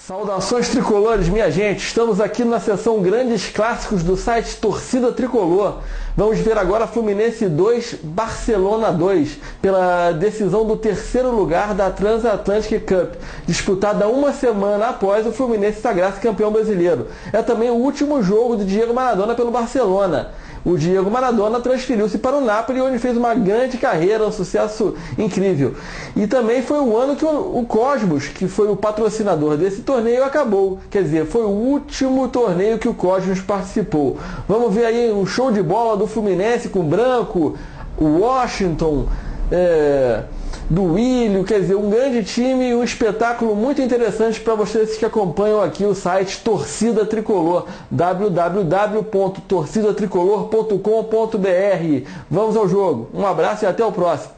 Saudações tricolores, minha gente. Estamos aqui na seção Grandes Clássicos do site Torcida Tricolor. Vamos ver agora Fluminense 2, Barcelona 2, pela decisão do terceiro lugar da Transatlantic Cup, disputada uma semana após o Fluminense sagrar-se campeão brasileiro. É também o último jogo de Diego Maradona pelo Barcelona. O Diego Maradona transferiu-se para o Napoli, onde fez uma grande carreira, um sucesso incrível. E também foi o ano que o Cosmos, que foi o patrocinador desse torneio, acabou. Quer dizer, foi o último torneio que o Cosmos participou. Vamos ver aí um show de bola do Fluminense com Branco, o Washington, do Willio, quer dizer, um grande time e um espetáculo muito interessante para vocês que acompanham aqui o site Torcida Tricolor, www.torcidatricolor.com.br. Vamos ao jogo. Um abraço e até o próximo.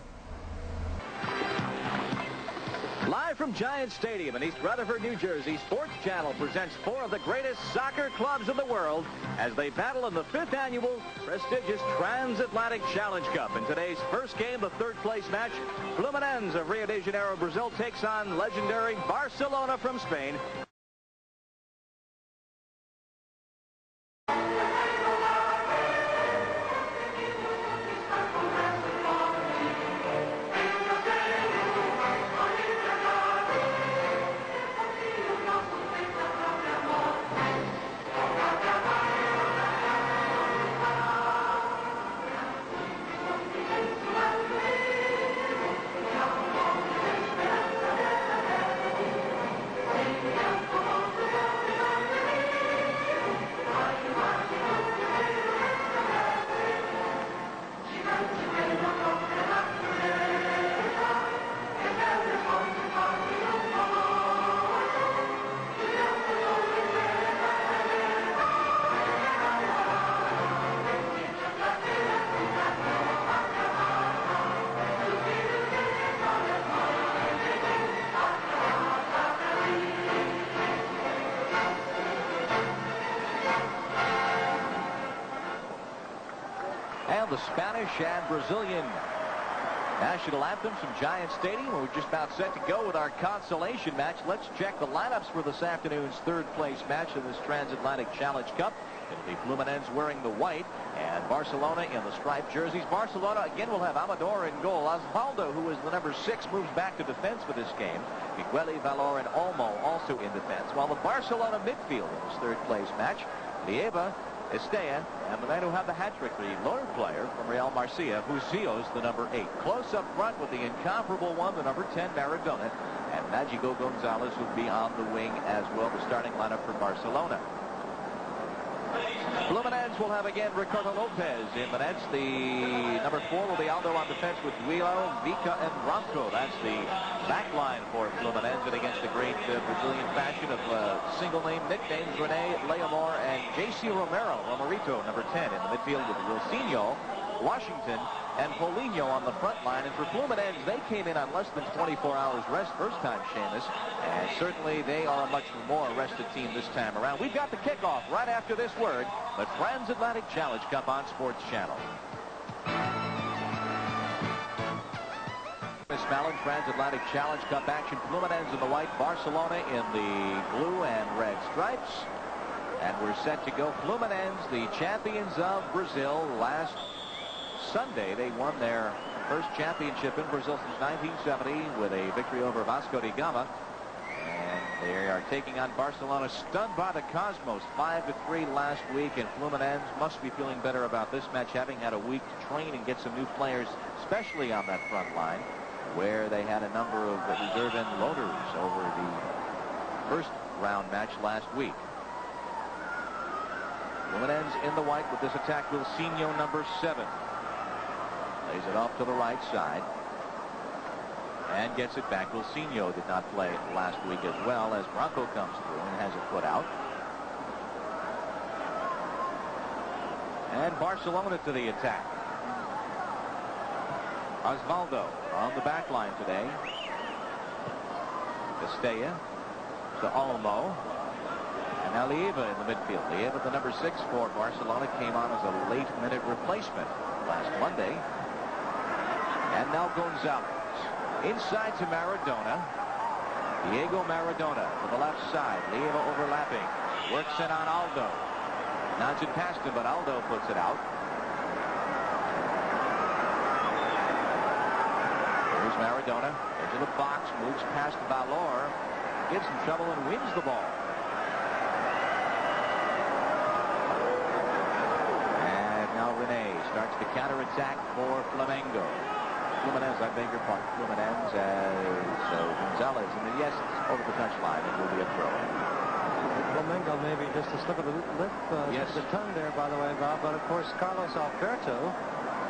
Live from Giant Stadium in East Rutherford, New Jersey, Sports Channel presents four of the greatest soccer clubs in the world as they battle in the 5th annual prestigious Transatlantic Challenge Cup. In today's first game, the third-place match, Fluminense of Rio de Janeiro, Brazil, takes on legendary Barcelona from Spain. And the Spanish and Brazilian national anthems from Giant Stadium. We're just about set to go with our consolation match. Let's check the lineups for this afternoon's third-place match in this Transatlantic Challenge Cup. It'll be Fluminense wearing the white and Barcelona in the striped jerseys. Barcelona again will have Amador in goal. Osvaldo, who is the number 6, moves back to defense for this game. Migueli, Valor, and Olmo also in defense. While the Barcelona midfield in this third-place match, Lieva, Estella, and the man who had the hat-trick, the lone player from Real Marcia, HUSILLOS, the number 8. Close up front with the incomparable one, the number 10, Maradona, and MAGICO Gonzalez will be on the wing as well, the starting lineup for Barcelona. Fluminense will have again Ricardo Lopez in the nets. The number 4 will be Aldo on defense with Guilo, Vica, and Branco. That's the back line for Fluminense, and against the great Brazilian fashion of single-name nicknames, Rene, Leomor, and J.C. Romerito, number 10 in the midfield with Wilsinho, Washington, and Paulinho on the front line. And for Fluminense, they came in on less than 24 hours rest first time, Seamus, and certainly they are a much more rested team this time around. We've got the kickoff right after this word, the Transatlantic Challenge Cup on Sports Channel. Miss Mallon, Transatlantic Challenge Cup action. Fluminense in the white, Barcelona in the blue and red stripes. And we're set to go. Fluminense, the champions of Brazil. Last Sunday, they won their first championship in Brazil since 1970 with a victory over Vasco da Gama. And they are taking on Barcelona, stunned by the Cosmos, 5-3 last week. And Fluminense must be feeling better about this match, having had a week to train and get some new players, especially on that front line, where they had a number of reserve and loaders over the first round match last week. Fluminense in the white with this attack. Wilsinho, number 7. Lays it off to the right side and gets it back. Wilsinho did not play last week as well, as Branco comes through and has it put out. And Barcelona to the attack. Osvaldo on the back line today. Estella to Olmo. And now Lieva in the midfield. Lieva, the number 6 for Barcelona, came on as a late-minute replacement last Monday. And now Gonzalez. Inside to Maradona. Diego Maradona to the left side. Leiva overlapping. Works it on Aldo. Nods it past him, but Aldo puts it out. Here's Maradona. Into the box. Moves past Valor. Gives him trouble and wins the ball. And now Rene starts the counterattack for Flamengo. Fluminense, I beg your pardon. Fluminense as Gonzalez. And then, yes, it's over the touchline. It will be a throw. Flamengo maybe just a slip of the lip, yes. the tongue there, by the way, Bob. But of course, Carlos Alberto,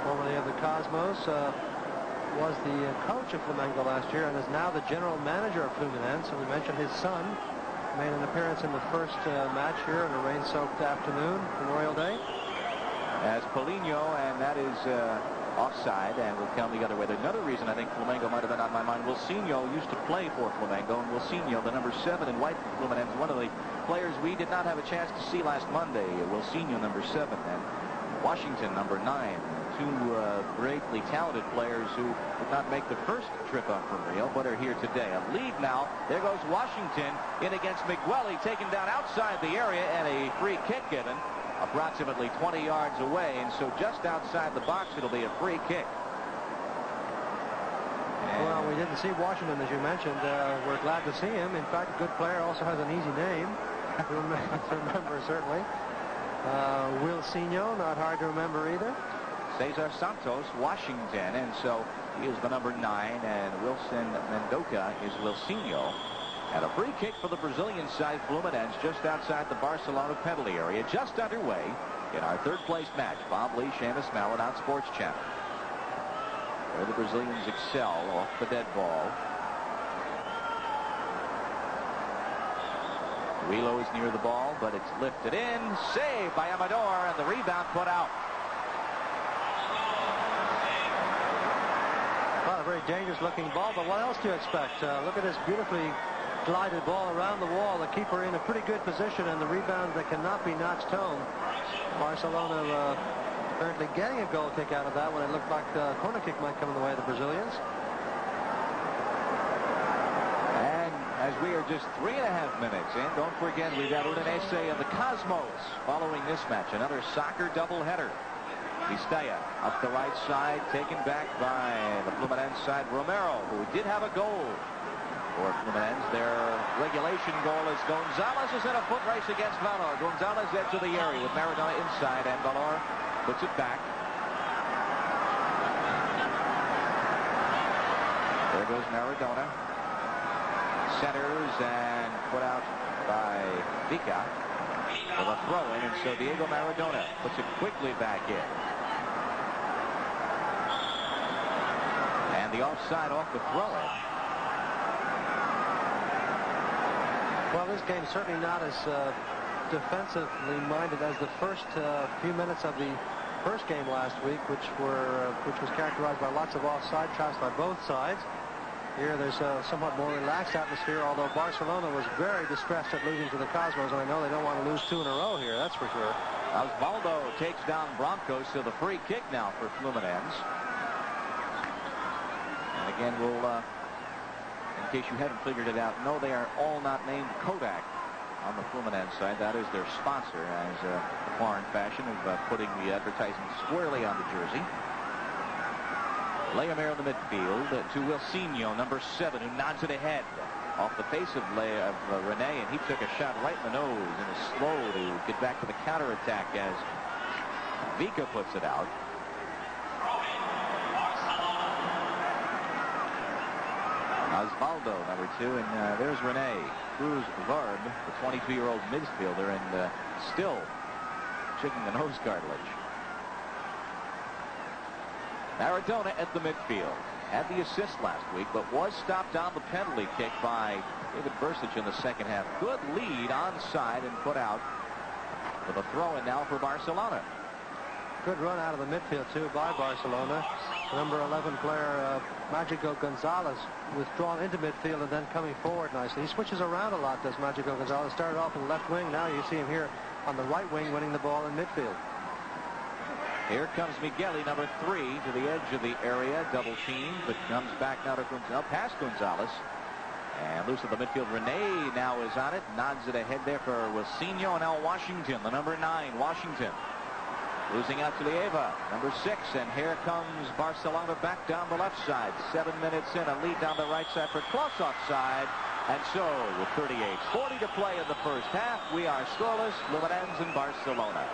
formerly of the Cosmos, was the coach of Flamengo last year and is now the general manager of Fluminense. And we mentioned his son made an appearance in the first match here on a rain-soaked afternoon, Memorial Day. As Paulinho, and that is offside, and will count the other way. Another reason I think Flamengo might have been on my mind, Wilsinho used to play for Flamengo, and Wilsinho, the number 7 in white for Fluminense, one of the players we did not have a chance to see last Monday. Wilsinho, number 7, and Washington, number 9. Two greatly talented players who did not make the first trip up from Rio, but are here today. A lead now. There goes Washington in against Migueli, taken down outside the area, and a free kick given approximately 20 yards away. And so just outside the box, it'll be a free kick. And well, we didn't see Washington, as you mentioned. We're glad to see him. In fact, a good player, also has an easy name to remember, certainly. Wilsinho, not hard to remember either. Cesar Santos, Washington, and so he is the number 9, and Wilson Mendoza is Wilsinho. And a free kick for the Brazilian side, Fluminense, just outside the Barcelona penalty area, just underway in our third place match. Bob Lee, Seamus Mallon on Sports Channel. Where the Brazilians excel off the dead ball. Wheelo is near the ball, but it's lifted in. Saved by Amador, and the rebound put out. Well, a very dangerous looking ball, but what else do you expect? Look at this beautifully glided ball around the wall. The keeper in a pretty good position, and the rebound that cannot be notched home. Barcelona apparently getting a goal kick out of that when it looked like the corner kick might come in the way of the Brazilians. And as we are just 3.5 minutes in, don't forget we've got Udinese and the Cosmos following this match. Another soccer doubleheader. Vistaya up the right side, taken back by the Fluminense side. Romero, who did have a goal for Fluminense. Their regulation goal is Gonzalez is in a foot race against Valor. Gonzalez edge of the area with Maradona inside, and Valor puts it back. There goes Maradona. Centers and put out by Vica for the throw-in, and so Diego Maradona puts it quickly back in. And the offside off the throw-in. Well, this game's certainly not as defensively minded as the first few minutes of the first game last week, which was characterized by lots of offside traps by both sides. Here there's a somewhat more relaxed atmosphere, although Barcelona was very distressed at losing to the Cosmos, and I know they don't want to lose 2 in a row here, that's for sure. Osvaldo takes down Broncos, so the free kick now for Fluminense. And again, we'll, in case you haven't figured it out, no, they are all not named Kodak on the Fluminense side. That is their sponsor, as a foreign fashion of putting the advertisement squarely on the jersey. Leomir in the midfield to Wilsinho, number 7, who nods it ahead off the face of Rene, and he took a shot right in the nose and is slow to get back to the counterattack as Vica puts it out. Osvaldo, number 2, and there's Rene. Cruz Verb, the 22-year-old midfielder, and still chipping the nose cartilage. Maradona at the midfield. Had the assist last week, but was stopped on the penalty kick by David Bursic in the second half. Good lead onside and put out for the throw-in now for Barcelona. Good run out of the midfield, too, by Barcelona. Number 11 player, Magico Gonzalez, withdrawn into midfield and then coming forward nicely. He switches around a lot, does Magico Gonzalez. Started off in the left wing. Now you see him here on the right wing winning the ball in midfield. Here comes Migueli, number 3, to the edge of the area. Double team, but comes back now to Gonzalez. Past Gonzalez. And loose at the midfield. Rene now is on it. Nods it ahead there for Wilsinho. And now Washington, the number 9, Washington. Losing out to Lieva, number 6. And here comes Barcelona back down the left side. 7 minutes in, a lead down the right side for close offside. And so, with 38:40 to play in the first half, we are scoreless. Fluminense and Barcelona.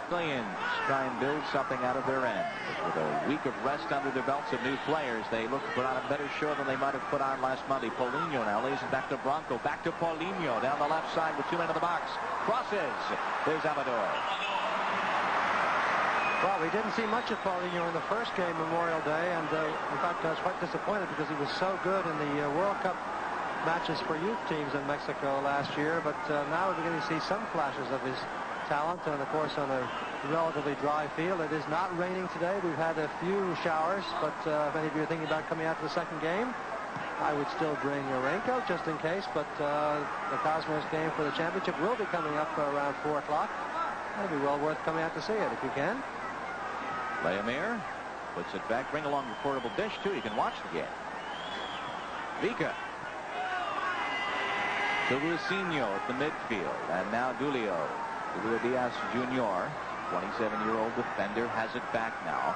Brazilians try and build something out of their end. With a week of rest under their belts of new players, they look to put on a better show than they might have put on last Monday. Paulinho now lays it back to Branco. Back to Paulinho down the left side with 2 men in the box. Crosses. There's Amador. Well, we didn't see much of Paulinho in the first game, Memorial Day, and in fact I was quite disappointed because he was so good in the World Cup matches for youth teams in Mexico last year. But now we're beginning to see some flashes of his talent, and of course on a relatively dry field. It is not raining today. We've had a few showers, but if any of you are thinking about coming out to the second game, I would still bring a raincoat just in case. But the Cosmos game for the championship will be coming up around 4 o'clock. It'll be well worth coming out to see it if you can. Leomir puts it back. Bring along your portable dish too. You can watch the game. Vika to Luisinho at the midfield, and now Julio Diaz Jr., 27-year-old defender, has it back now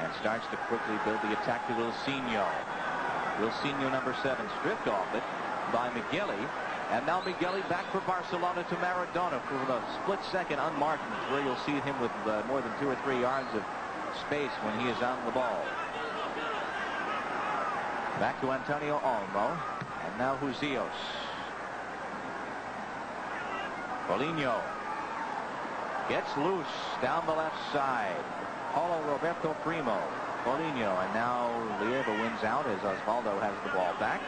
and starts to quickly build the attack to Wilsinho. Wilsinho, number 7, stripped off it by Migueli, and now Migueli back for Barcelona to Maradona for the split second unmarked, where you'll see him with more than 2 or 3 yards of space when he is on the ball. Back to Antonio Olmo, and now HUSILLOS. Paulinho gets loose down the left side. Paulo Roberto Primo. Paulinho, and now Lieva wins out as Osvaldo has the ball back.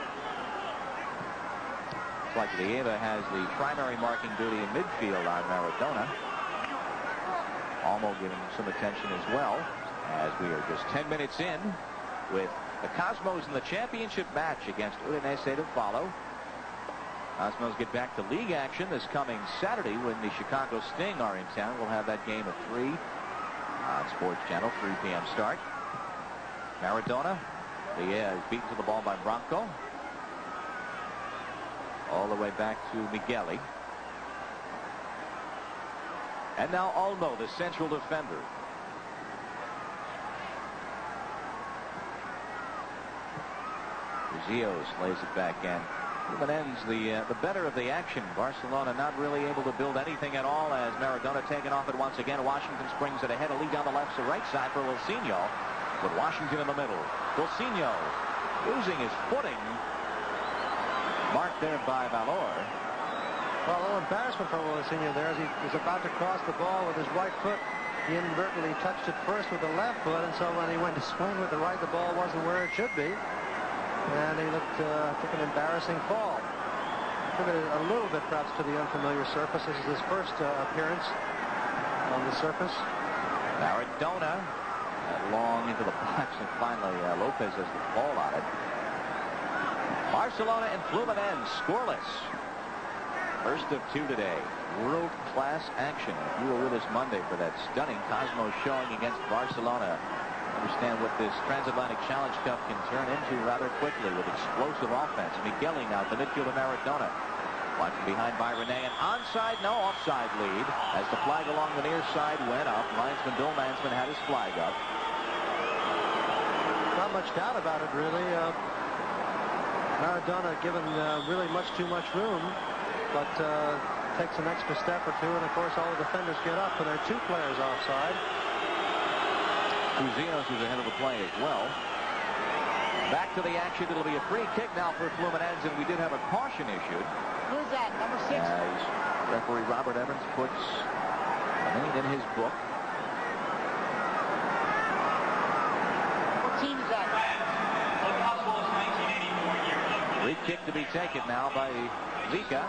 It's like Lieva has the primary marking duty in midfield on Maradona. Olmo giving some attention as well, as we are just 10 minutes in with the Cosmos in the championship match against Fluminense to follow. Cosmos get back to league action this coming Saturday when the Chicago Sting are in town. We'll have that game at 3 on Sports Channel, 3 p.m. start. Maradona, is beaten to the ball by Branco. All the way back to Migueli. And now Olmo, the central defender. HUSILLOS lays it back in. Fluminense the better of the action. Barcelona not really able to build anything at all as Maradona taken off it once again. Washington springs it ahead. A lead down the left to right side for Wilsinho, with Washington in the middle. Wilsinho losing his footing. Marked there by Valor. Well, a little embarrassment for Wilsinho there as he was about to cross the ball with his right foot. He inadvertently touched it first with the left foot, and so when he went to swing with the right, the ball wasn't where it should be. And he took an embarrassing fall. Attributed a little bit perhaps to the unfamiliar surface. This is his first appearance on the surface. Maradona long into the box, and finally Lopez has the ball on it. Barcelona and Fluminense scoreless. First of 2 today. World-class action. You were with us Monday for that stunning Cosmos showing against Barcelona. Understand what this Transatlantic Challenge Cup can turn into rather quickly with explosive offense. Migueli now at the midfield of Maradona. Watching behind by Rene. And onside, no, offside lead as the flag along the near side went up. Bill Mansman had his flag up. Not much doubt about it, really. Maradona given really much too much room, but takes an extra step or two, and of course all the defenders get up, and there are 2 players offside. HUSILLOS is ahead of the play as well. Back to the action. It'll be a free kick now for Fluminense, and we did have a caution issued. Who's that? Number 6? As referee Robert Evans puts a name in his book. What team is that? Free kick to be taken now by Vika.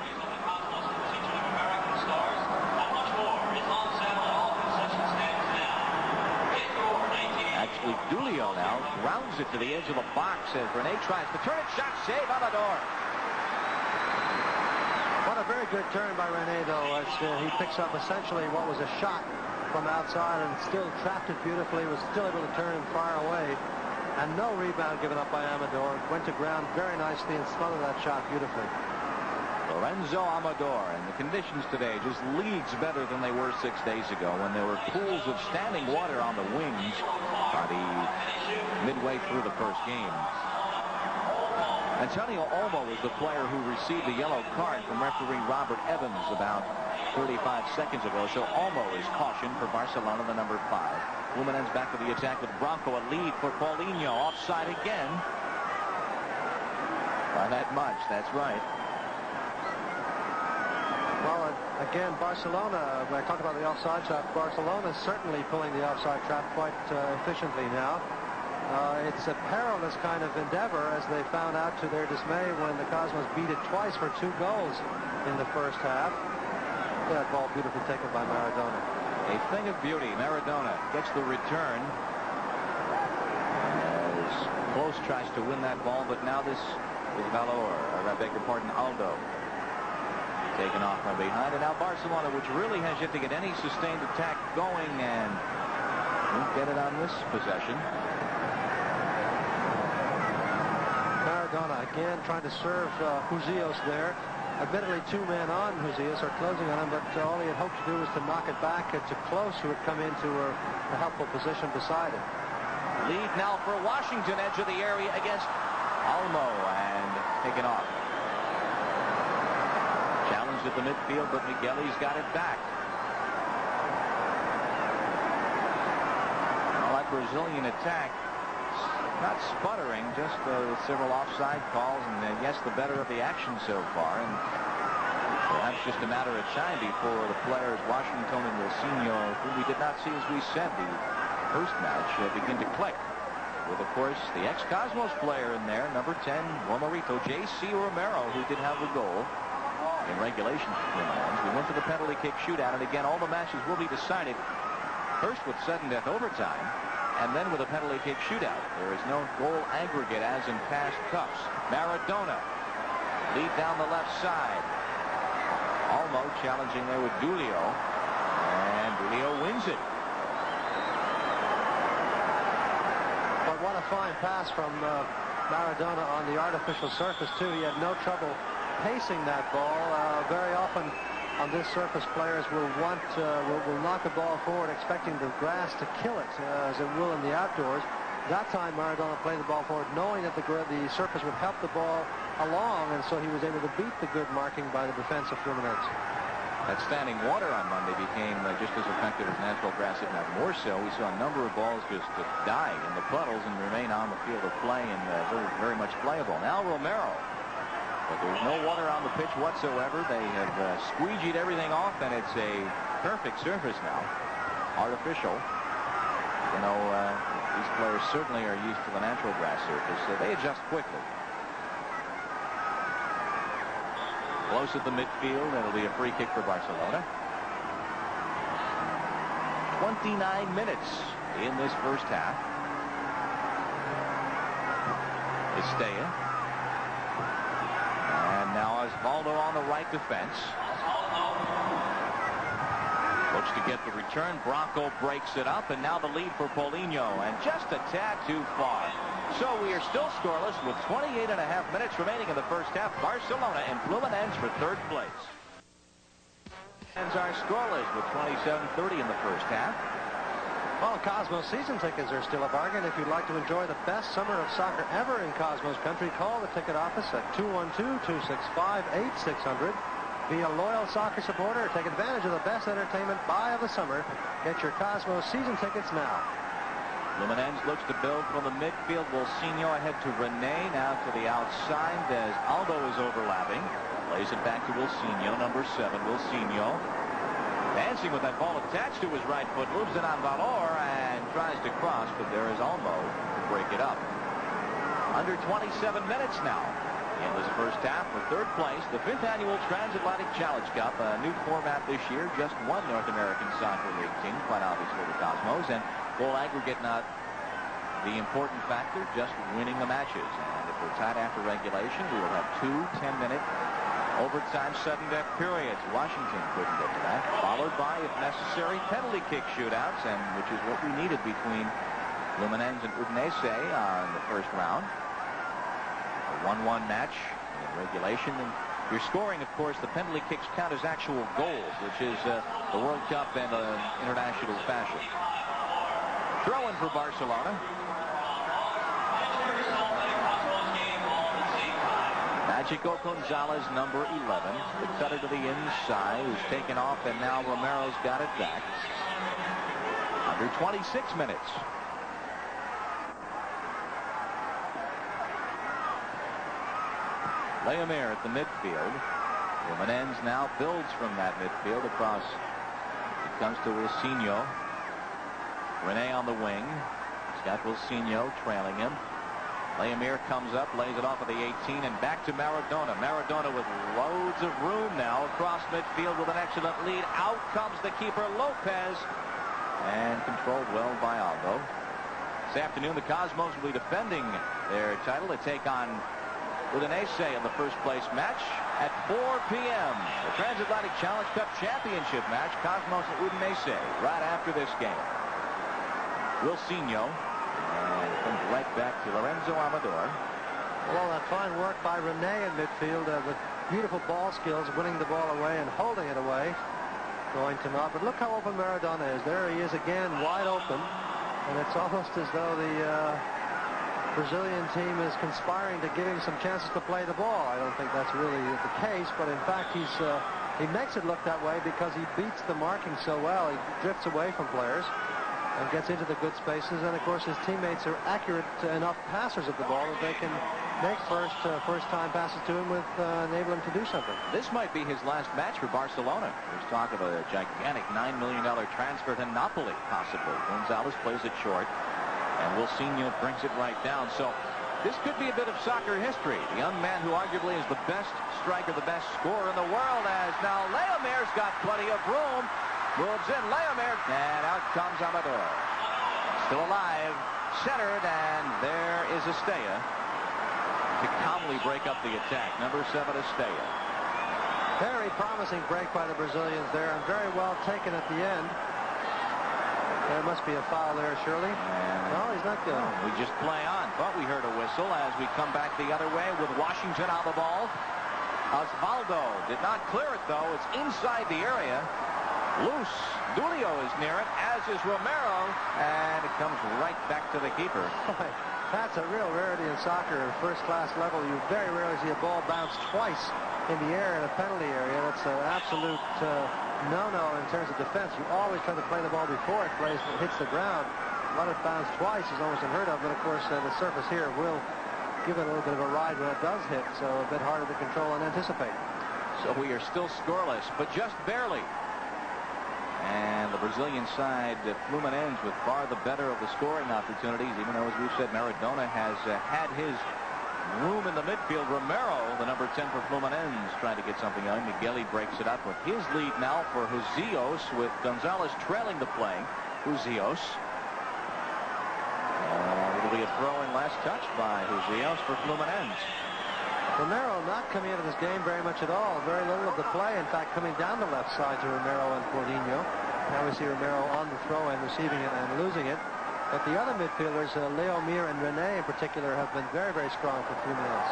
Actually, Julio now rounds it to the edge of the box as Rene tries to turn it. Shot save, Amador. What a very good turn by Rene, though, as he picks up essentially what was a shot from outside and still trapped it beautifully, was still able to turn and fire away. And no rebound given up by Amador. Went to ground very nicely and smothered that shot beautifully. Lorenzo Amador, and the conditions today just leagues better than they were 6 days ago when there were pools of standing water on the wings by the midway through the first game. Antonio Olmo was the player who received the yellow card from referee Robert Evans about 35 seconds ago. So Olmo is cautioned for Barcelona, the number 5. Fluminense back to the attack with Branco, a lead for Paulinho. Offside again. By that much, that's right. Well, again, Barcelona, when I talk about the offside trap, Barcelona is certainly pulling the offside trap quite efficiently now. It's a perilous kind of endeavor, as they found out to their dismay when the Cosmos beat it twice for 2 goals in the first half. That ball beautifully taken by Maradona. A thing of beauty. Maradona gets the return. As Close tries to win that ball, but now this is I beg your pardon, Aldo. Taken off from behind, and now Barcelona, which really has yet to get any sustained attack going, and won't get it on this possession. Maradona again trying to serve HUSILLOS there. Admittedly, 2 men on HUSILLOS are closing on him, but all he had hoped to do was to knock it back to Close, who had come into a helpful position beside him. Lead now for Washington, edge of the area against Olmo, and taken off. Challenged at the midfield, but Migueli's got it back. Well, that Brazilian attack, not sputtering, just several offside calls, and yes, the better of the action so far. And perhaps just a matter of time before the players, Washington and Wilsinho, whom we did not see, as we said, the first match, begin to click. With, of course, the ex-Cosmos player in there, number 10, Romerito, J.C. Romero, who did have the goal in regulation for Fluminense. We went to the penalty kick shootout, and again, all the matches will be decided first with sudden death overtime, and then with a penalty kick shootout. There is no goal aggregate as in past cups. Maradona, lead down the left side. Olmo challenging there with Dulio, and Dulio wins it. But what a fine pass from Maradona on the artificial surface, too. He had no trouble pacing that ball. Very often on this surface, players will knock the ball forward expecting the grass to kill it, as it will in the outdoors. That time Maradona played the ball forward knowing that the surface would help the ball along, and so he was able to beat the good marking by the defense of Fluminense. That standing water on Monday became just as effective as natural grass, if not more so. We saw a number of balls just die in the puddles and remain on the field of play, and very, very much playable. Now Romero. But there's no water on the pitch whatsoever. They have squeegeed everything off, and it's a perfect surface now. Artificial. You know, these players certainly are used to the natural grass surface, so they adjust quickly. Close at the midfield. It'll be a free kick for Barcelona. 29 minutes in this first half. Estella. And now Osvaldo on the right defense. Looks to get the return. Branco breaks it up, and now the lead for Paulinho, and just a tad too far. So we are still scoreless with 28.5 minutes remaining in the first half. Barcelona and Fluminense for 3rd place. And are scoreless with 27:30 in the first half. Well, Cosmos season tickets are still a bargain. If you'd like to enjoy the best summer of soccer ever in Cosmos country, call the ticket office at 212-265-8600. Be a loyal soccer supporter. Take advantage of the best entertainment buy of the summer. Get your Cosmos season tickets now. Fluminense looks to build from the midfield. Wilsinho ahead to Rene, now to the outside as Aldo is overlapping. Lays it back to Wilsinho, number 7, Wilsinho. Dancing with that ball attached to his right foot, moves it on Valor and tries to cross, but there is Olmo to break it up. Under 27 minutes now in this first half for 3rd place. The 5th annual Transatlantic Challenge Cup, a new format this year. Just one North American Soccer League team, quite obviously the Cosmos, and goal aggregate not the important factor, just winning the matches. And if we're tied after regulation, we will have 2 10-minute overtime sudden death periods. Washington couldn't get to that. Followed by, if necessary, penalty kick shootouts, and which is what we needed between Fluminense and Udinese on the first round. A 1-1 match in regulation. And you're scoring, of course, the penalty kicks count as actual goals, which is the World Cup and international fashion. Throw in for Barcelona. MAGICO Gonzalez, number 11. The cutter to the inside is taken off, and now Romero's got it back. Under 26 minutes. Leomir at the midfield. Fluminense now builds from that midfield across. It comes to Wilsinho. Rene on the wing. He's got Wilsinho trailing him. Leomir comes up, lays it off of the 18, and back to Maradona. Maradona with loads of room now across midfield with an excellent lead. Out comes the keeper, Lopez, and controlled well by Aldo. This afternoon, the Cosmos will be defending their title to take on Udinese in the first place match at 4 p.m. The Transatlantic Challenge Cup Championship match, Cosmos and Udinese, right after this game. Wilsinho. And comes right back to Lorenzo Amador. Well, that fine work by Rene in midfield with beautiful ball skills, winning the ball away and holding it away. Going to not, but look how open Maradona is. There he is again, wide open. And it's almost as though the Brazilian team is conspiring to give him some chances to play the ball. I don't think that's really the case, but in fact he makes it look that way because he beats the marking so well. He drifts away from players and gets into the good spaces, and of course his teammates are accurate enough passers of the ball that they can make first-time passes to him with enable him to do something. This might be his last match for Barcelona. There's talk of a gigantic $9 million transfer to Napoli, possibly. Gonzalez plays it short, and Wilsinho brings it right down. So this could be a bit of soccer history. The young man who arguably is the best striker, the best scorer in the world, as now Leomir's got plenty of room. Moves in Leomir, and out comes Amador. Still alive, centered, and there is Estella to calmly break up the attack. Number 7, Estella. Very promising break by the Brazilians there, and very well taken at the end. There must be a foul there, surely. No, he's not good. We just play on. Thought we heard a whistle as we come back the other way with Washington on the ball. Osvaldo did not clear it, though. It's inside the area. Loose. Dulio is near it, as is Romero, and it comes right back to the keeper. Boy, that's a real rarity in soccer at first-class level. You very rarely see a ball bounce twice in the air in a penalty area. That's an absolute no-no in terms of defense. You always try to play the ball before it hits the ground. Let it bounce twice is almost unheard of, but of course the surface here will give it a little bit of a ride when it does hit, so a bit harder to control and anticipate. So we are still scoreless, but just barely. And the Brazilian side, Fluminense, with far the better of the scoring opportunities, even though, as we've said, Maradona has had his room in the midfield. Romero, the number 10 for Fluminense, trying to get something on. Migueli breaks it up with his lead now for HUSILLOS, with Gonzalez trailing the play. HUSILLOS. It'll be a throw-in last touch by HUSILLOS for Fluminense. Romero not coming into this game very much at all. Very little of the play, in fact, coming down the left side to Romero and Coutinho. Now we see Romero on the throw and receiving it and losing it. But the other midfielders, Leomir and Rene in particular, have been very, very strong for Fluminense.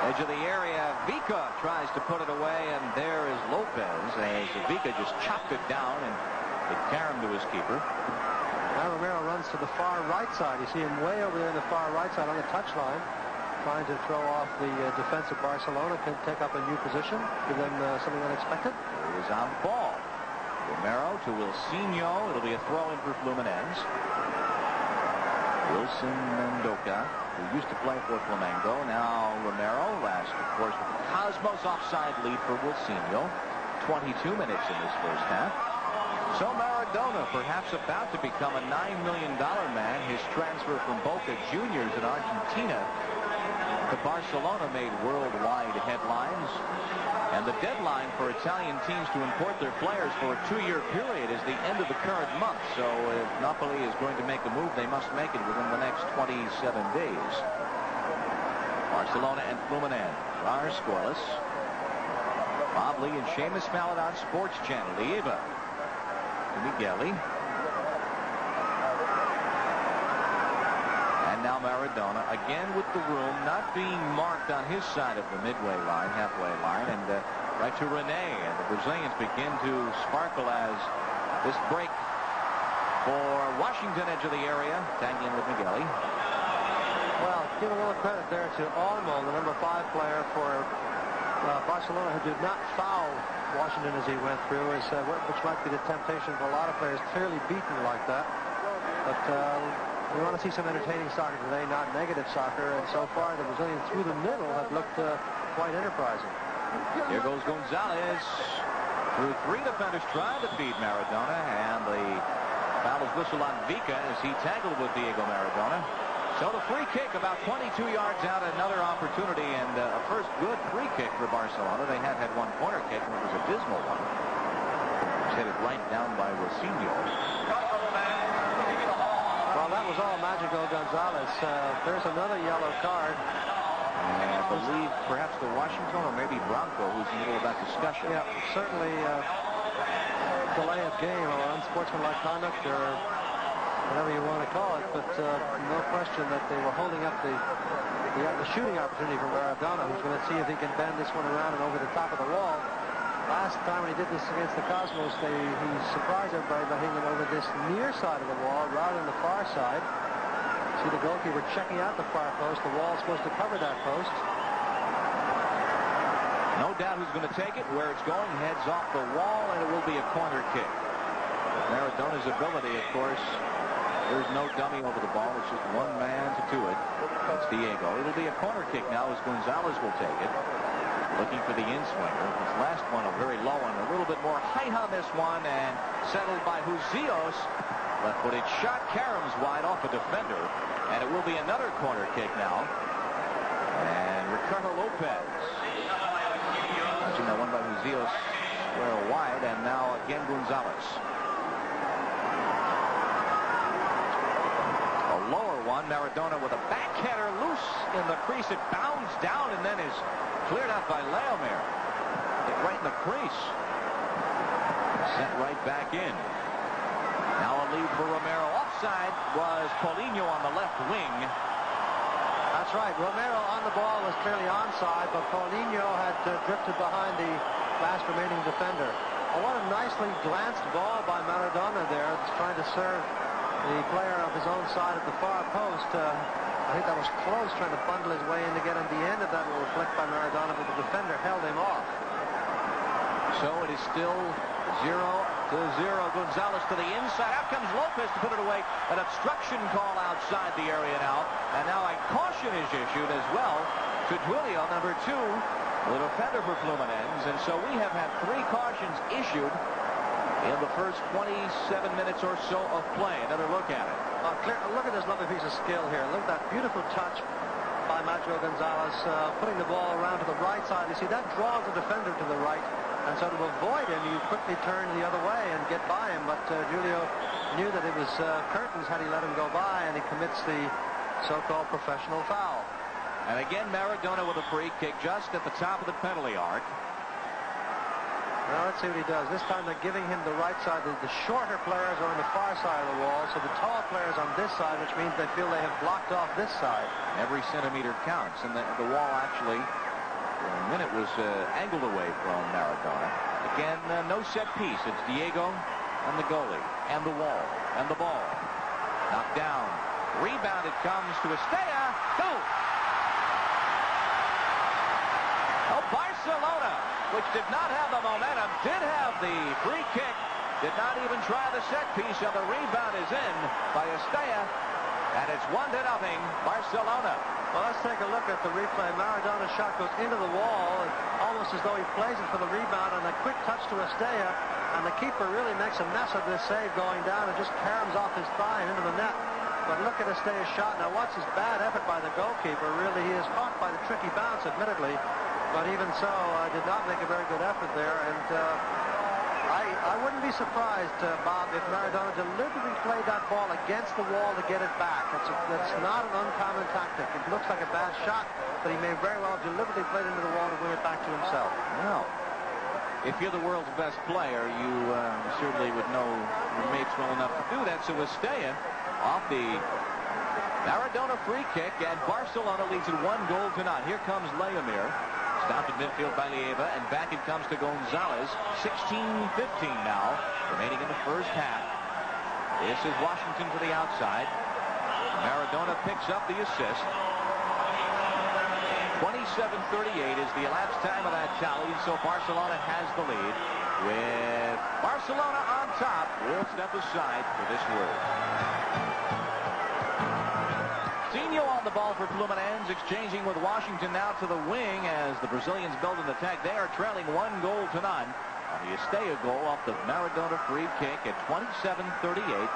Edge of the area, Vika tries to put it away, and there is Lopez as Vika just chopped it down and it carried him to his keeper. Now Romero runs to the far right side. You see him way over there in the far right side on the touchline, trying to throw off the defense of Barcelona, can take up a new position, give them something unexpected. He is on the ball. Romero to Wilsinho. It'll be a throw-in for Fluminense. Wilson Mendoca, who used to play for Flamengo. Now Romero, last, of course, with the Cosmos offside lead for Wilsinho. 22 minutes in this first half. So Maradona, perhaps about to become a $9 million man. His transfer from Boca Juniors in Argentina to Barcelona made worldwide headlines. And the deadline for Italian teams to import their players for a 2-year period is the end of the current month. So if Napoli is going to make a move, they must make it within the next 27 days. Barcelona and Fluminense are scoreless. Bob Lee and Seamus Mallet on Sports Channel. Leiva to Migueli. And now Maradona again with the room, not being marked on his side of the midway line, halfway line, and right to Rene. And the Brazilians begin to sparkle as this break for Washington, edge of the area, tangling with Migueli. Well, give a little credit there to Olmo, the number 5 player for Barcelona, who did not foul Washington as he went through, which might be the temptation for a lot of players, clearly beaten like that. But we want to see some entertaining soccer today, not negative soccer. And so far, the Brazilians through the middle have looked quite enterprising. Here goes Gonzalez through 3 defenders trying to beat Maradona, and the foul is whistled on Vika as he tangled with Diego Maradona. So the free kick about 22 yards out, another opportunity, and a first good free kick for Barcelona. They had one corner kick, and it was a dismal one. Headed right down by Rocinho. Well, that was all Magico Gonzalez. There's another yellow card. And I believe perhaps the Washington or maybe Bronco, who's in the middle of that discussion. Yeah, certainly delay of game or unsportsmanlike conduct or whatever you want to call it, but no question that they were holding up the shooting opportunity for Maradona, who's going to see if he can bend this one around and over the top of the wall. Last time when he did this against the Cosmos, he surprised everybody by hitting it over this near side of the wall rather than the far side. See the goalkeeper checking out the far post. The wall's supposed to cover that post. No doubt who's going to take it. Where it's going, heads off the wall, and it will be a corner kick. Maradona's ability, of course, there's no dummy over the ball. It's just one man to do it. It's Diego. It'll be a corner kick now as Gonzalez will take it. Looking for the in-swinger. This last one a very low one. A little bit more height on this one, and settled by HUSILLOS. Left-footed shot. Karam's wide off a defender, and it will be another corner kick now. And Ricardo Lopez. Watching that one by HUSILLOS square wide, and now again Gonzalez. Lower one, Maradona with a backhander loose in the crease. It bounds down and then is cleared out by Leomir. Right in the crease. Sent right back in. Now a lead for Romero. Offside was Paulinho on the left wing. That's right. Romero on the ball was clearly onside, but Paulinho had drifted behind the last remaining defender. Oh, what a nicely glanced ball by Maradona there, trying to serve the player of his own side at the far post. I think that was close, trying to bundle his way in to get him. The end of that will reflect by Maradona, but the defender held him off. So it is still 0-0. Gonzalez to the inside. Out comes Lopez to put it away. An obstruction call outside the area now. And now a caution is issued as well to Julio, number 2, the defender for Fluminense. And so we have had 3 cautions issued in the first 27 minutes or so of play. Another look at it. Look at this lovely piece of skill here. Look at that beautiful touch by Magico Gonzalez, putting the ball around to the right side. You see, that draws the defender to the right. And so to avoid him, you quickly turn the other way and get by him. But Julio knew that it was curtains had he let him go by, and he commits the so-called professional foul. And again, Maradona with a free kick just at the top of the penalty arc. Now let's see what he does. This time they're giving him the right side. The shorter players are on the far side of the wall, so the tall players on this side, which means they feel they have blocked off this side. Every centimeter counts, and the wall actually, for a minute, was angled away from Maradona. Again, no set piece. It's Diego and the goalie, and the wall, and the ball. Knocked down. Rebound, it comes to Estella. Goal! Oh, Barcelona, which did not have the momentum, did have the free kick, did not even try the set piece, and the rebound is in by Estella, and it's 1-0 Barcelona. Well, let's take a look at the replay. Maradona's shot goes into the wall, almost as though he plays it for the rebound, and a quick touch to Estella, and the keeper really makes a mess of this save going down and just caroms off his thigh and into the net. But look at Estella's shot. Now watch his bad effort by the goalkeeper. Really, he is caught by the tricky bounce, admittedly. But even so, did not make a very good effort there. And I wouldn't be surprised, Bob, if Maradona deliberately played that ball against the wall to get it back. That's not an uncommon tactic. It looks like a bad shot, but he may very well have deliberately played into the wall to win it back to himself. Well, if you're the world's best player, you certainly would know your mates well enough to do that. So Estella off the Maradona free kick, and Barcelona leads it 1-0. Here comes Leomir. Stopped at midfield by Lieva, and back it comes to Gonzalez. 16:15 now, remaining in the first half. This is Washington to the outside. Maradona picks up the assist. 27:38 is the elapsed time of that tally, so Barcelona has the lead. With Barcelona on top, we'll step aside for this word. Coutinho on the ball for Fluminense, exchanging with Washington now to the wing as the Brazilians build an attack. They are trailing 1-0 on the Estella goal off the Maradona free kick at 27:38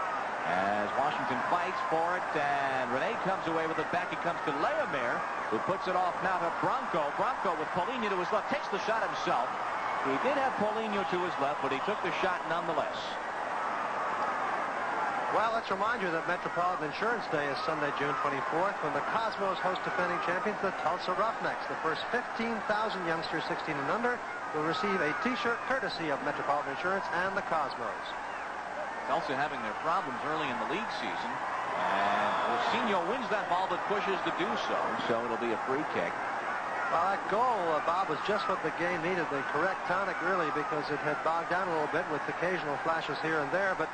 as Washington fights for it, and Rene comes away with it. Back it comes to Leomir, who puts it off now to Branco. Branco with Paulinho to his left, takes the shot himself. He did have Paulinho to his left, but he took the shot nonetheless. Well, let's remind you that Metropolitan Insurance Day is Sunday, June 24th, when the Cosmos host defending champions, the Tulsa Roughnecks. The first 15,000 youngsters 16 and under will receive a T-shirt courtesy of Metropolitan Insurance and the Cosmos. Tulsa having their problems early in the league season, and Coutinho wins that ball but pushes to do so, so it'll be a free kick. Well, that goal, Bob, was just what the game needed, the correct tonic, really, because it had bogged down a little bit with occasional flashes here and there, but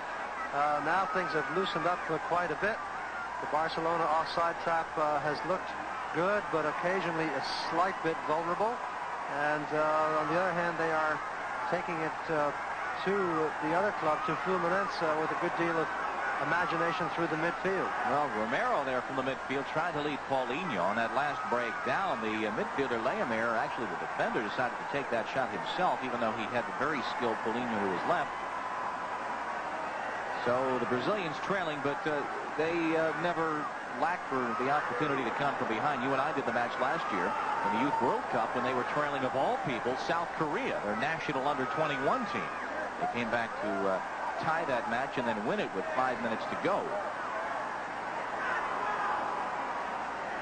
now things have loosened up quite a bit. The Barcelona offside trap has looked good, but occasionally a slight bit vulnerable. And on the other hand, they are taking it to the other club, to Fluminense, with a good deal of imagination through the midfield. Well, Romero there from the midfield tried to lead Paulinho on that last break down. The midfielder Leomir, actually the defender, decided to take that shot himself, even though he had the very skilled Paulinho to his left. So the Brazilians trailing, but they never lack for the opportunity to come from behind. You and I did the match last year in the Youth World Cup when they were trailing, of all people, South Korea, their national under-21 team. They came back to tie that match and then win it with 5 minutes to go.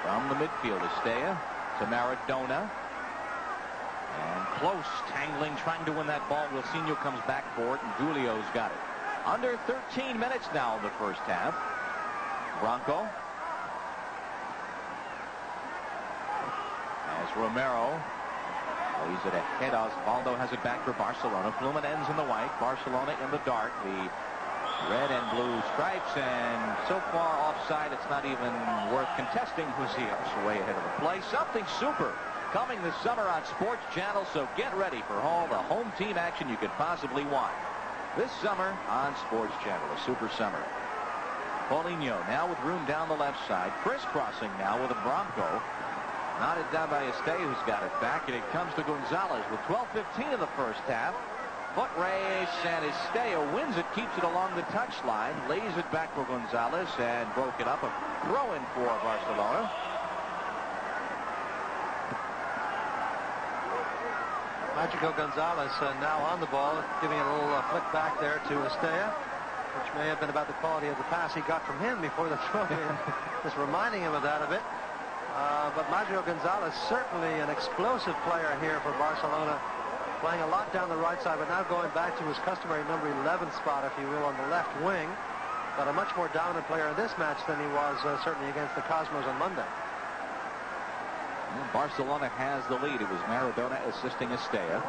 From the midfield, Estella to Maradona. And close, tangling, trying to win that ball. Wilsinho comes back for it, and Julio's got it. Under 13 minutes now in the first half. Branco. As Romero lays it ahead. Osvaldo has it back for Barcelona. Fluminense in the white, Barcelona in the dark. The red and blue stripes, and so far offside it's not even worth contesting. HUSILLOS way ahead of the play. Something super coming this summer on Sports Channel, so get ready for all the home team action you could possibly want this summer on Sports Channel. A super summer. Paulinho now with room down the left side, crisscrossing now with a Branco. Knotted down by Estella, who's got it back, and it comes to Gonzalez with 12:15 in the first half. Foot race, and Estella wins it, keeps it along the touchline, lays it back for Gonzalez, and broke it up. A throw-in for Barcelona. Magico Gonzalez now on the ball, giving a little flick back there to Estella, which may have been about the quality of the pass he got from him before the throw-in, just reminding him of that a bit. But Magico Gonzalez, certainly an explosive player here for Barcelona, playing a lot down the right side, but now going back to his customary number 11 spot, if you will, on the left wing. But a much more dominant player in this match than he was certainly against the Cosmos on Monday. Barcelona has the lead. It was Maradona assisting Estella.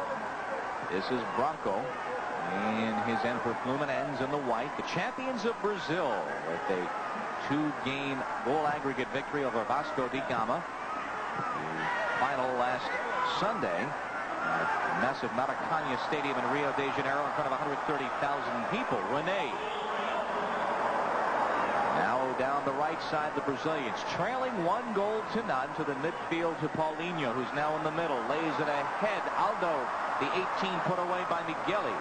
This is Branco in his end for Fluminense in the white. The champions of Brazil with a 2-game goal aggregate victory over Vasco da Gama. The final last Sunday at massive Maracanã Stadium in Rio de Janeiro in front of 130,000 people. Rene. Now down the right side, the Brazilians trailing 1-0 to the midfield to Paulinho, who's now in the middle. Lays it ahead. Aldo, the 18 put away by Migueli.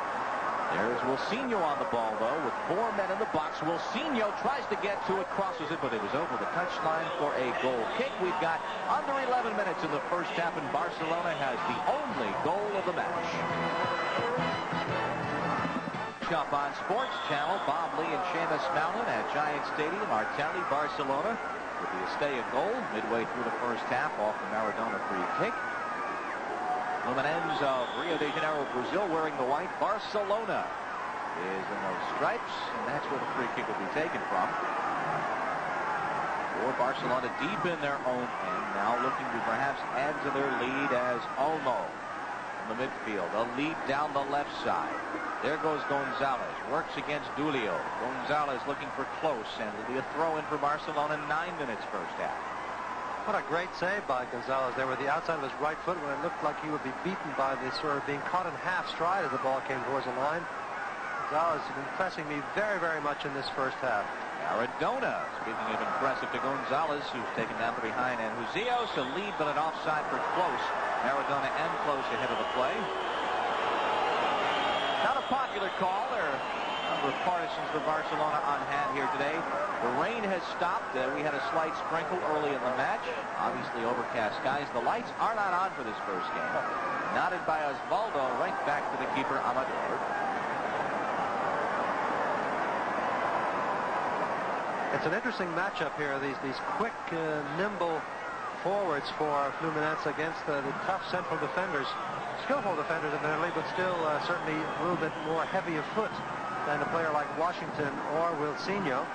There's Wilsinho on the ball, though, with 4 men in the box. Wilsinho tries to get to it, crosses it, but it was over the touchline for a goal kick. We've got under 11 minutes in the first half, and Barcelona has the only goal of the match. Up on Sports Channel, Bob Lee and Seamus Mountain at Giant Stadium, Artelli, Barcelona, with the Estella goal midway through the first half off the Maradona free kick. Fluminense of Rio de Janeiro, Brazil, wearing the white. Barcelona is in those stripes, and that's where the free kick will be taken from. for Barcelona deep in their own end. Now looking to perhaps add to their lead as Olmo in the midfield. A lead down the left side. There goes Gonzalez. Works against Dulio. Gonzalez looking for close, and it'll be a throw in for Barcelona. 9 minutes first half. What a great save by Gonzalez there with the outside of his right foot when it looked like he would be beaten by the sort of being caught in half stride as the ball came towards the line. Gonzalez is impressing me very, very much in this first half. Maradona, speaking of impressive to Gonzalez, who's taken down from behind, and HUSILLOS a lead but an offside for Close. Maradona and Close ahead of the play. Not a popular call. There are a number of partisans for Barcelona on hand here today. The rain has stopped. We had a slight sprinkle early in the match. Obviously overcast skies. The lights are not on for this first game. Nodded by Osvaldo, right back to the keeper, Amador. It's an interesting matchup here. These quick, nimble forwards for Fluminense against the tough central defenders. Skillful defenders admittedly, but still certainly a little bit more heavy of foot than a player like Washington or Wilsinho.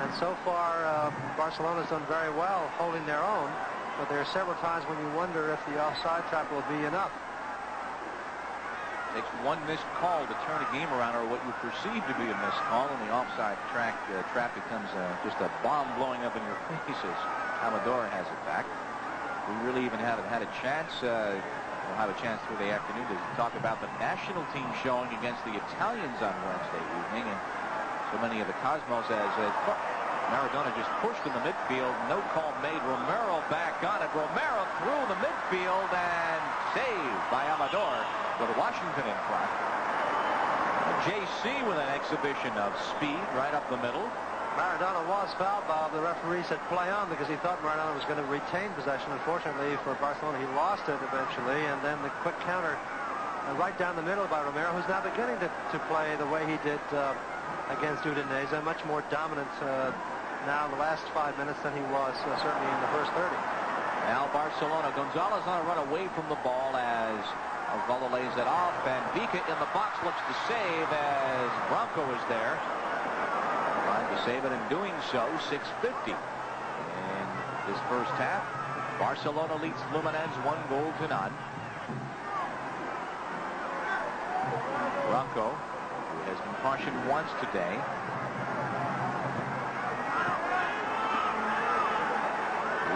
And so far, Barcelona's done very well holding their own, but there are several times when you wonder if the offside trap will be enough. Takes one missed call to turn a game around, or what you perceive to be a missed call, and the offside trap becomes just a bomb blowing up in your faces. Amador has it back. We really even haven't had a chance. We'll have a chance through the afternoon to talk about the national team showing against the Italians on Wednesday evening, and so many of the Cosmos as Maradona just pushed in the midfield. No call made. Romero back on it. Romero through the midfield and saved by Amador with Washington in front. JC with an exhibition of speed right up the middle. Maradona was fouled, Bob. The referee said play on because he thought Maradona was going to retain possession. Unfortunately for Barcelona, he lost it eventually, and then the quick counter right down the middle by Romero, who's now beginning to play the way he did against Udinese, much more dominant now in the last 5 minutes than he was certainly in the first 30. Now Barcelona. Gonzalez on a run away from the ball as Osvaldo lays it off, and Vika in the box looks to save as Bronco is there. Trying to save it, and doing so. 6:50 in this first half. Barcelona leads Fluminense 1-0. Bronco, who has been cautioned once today.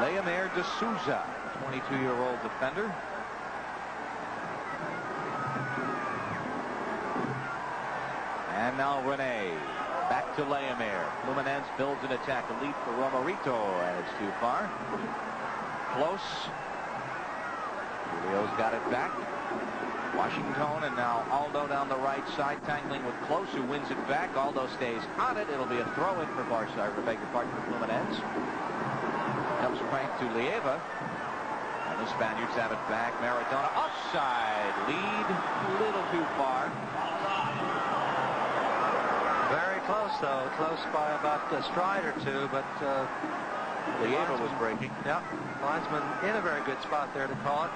Leomir de Souza, 22-year-old defender. And now Rene. Back to Leomir. Fluminense builds an attack. A lead for Romerito, and it's too far. Close. Julio's got it back. Washington, and now Aldo down the right side, tangling with Close, who wins it back. Aldo stays on it. It'll be a throw-in for Barca. I beg your pardon, for Fluminense. Comes right to Leiva. And the Spaniards have it back. Maradona offside. Lead a little too far. Very close, though. Close by about a stride or two, but Leiva was breaking. Yeah, linesman in a very good spot there to call it.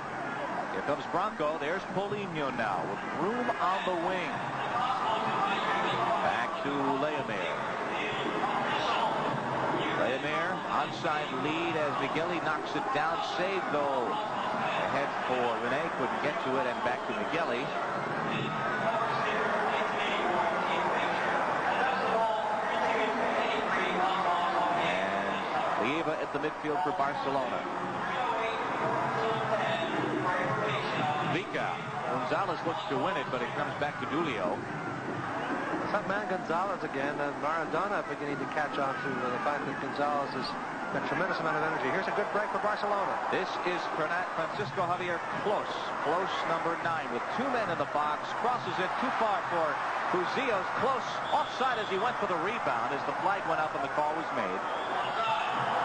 Here comes Bronco. There's Paulinho now with room on the wing. Back to Leomir. Leomir onside lead as Migueli knocks it down. Save though. Ahead for Rene. Couldn't get to it, and back to Migueli. Leiva at the midfield for Barcelona. Vika. Gonzalez looks to win it, but it comes back to Dulio. Some man Gonzalez again, and Maradona beginning to catch on to the fact that Gonzalez has got a tremendous amount of energy. Here's a good break for Barcelona. This is Francisco Javier Close. Close number 9 with 2 men in the box. Crosses it too far for HUSILLOS. Close offside as he went for the rebound as the flag went up and the call was made.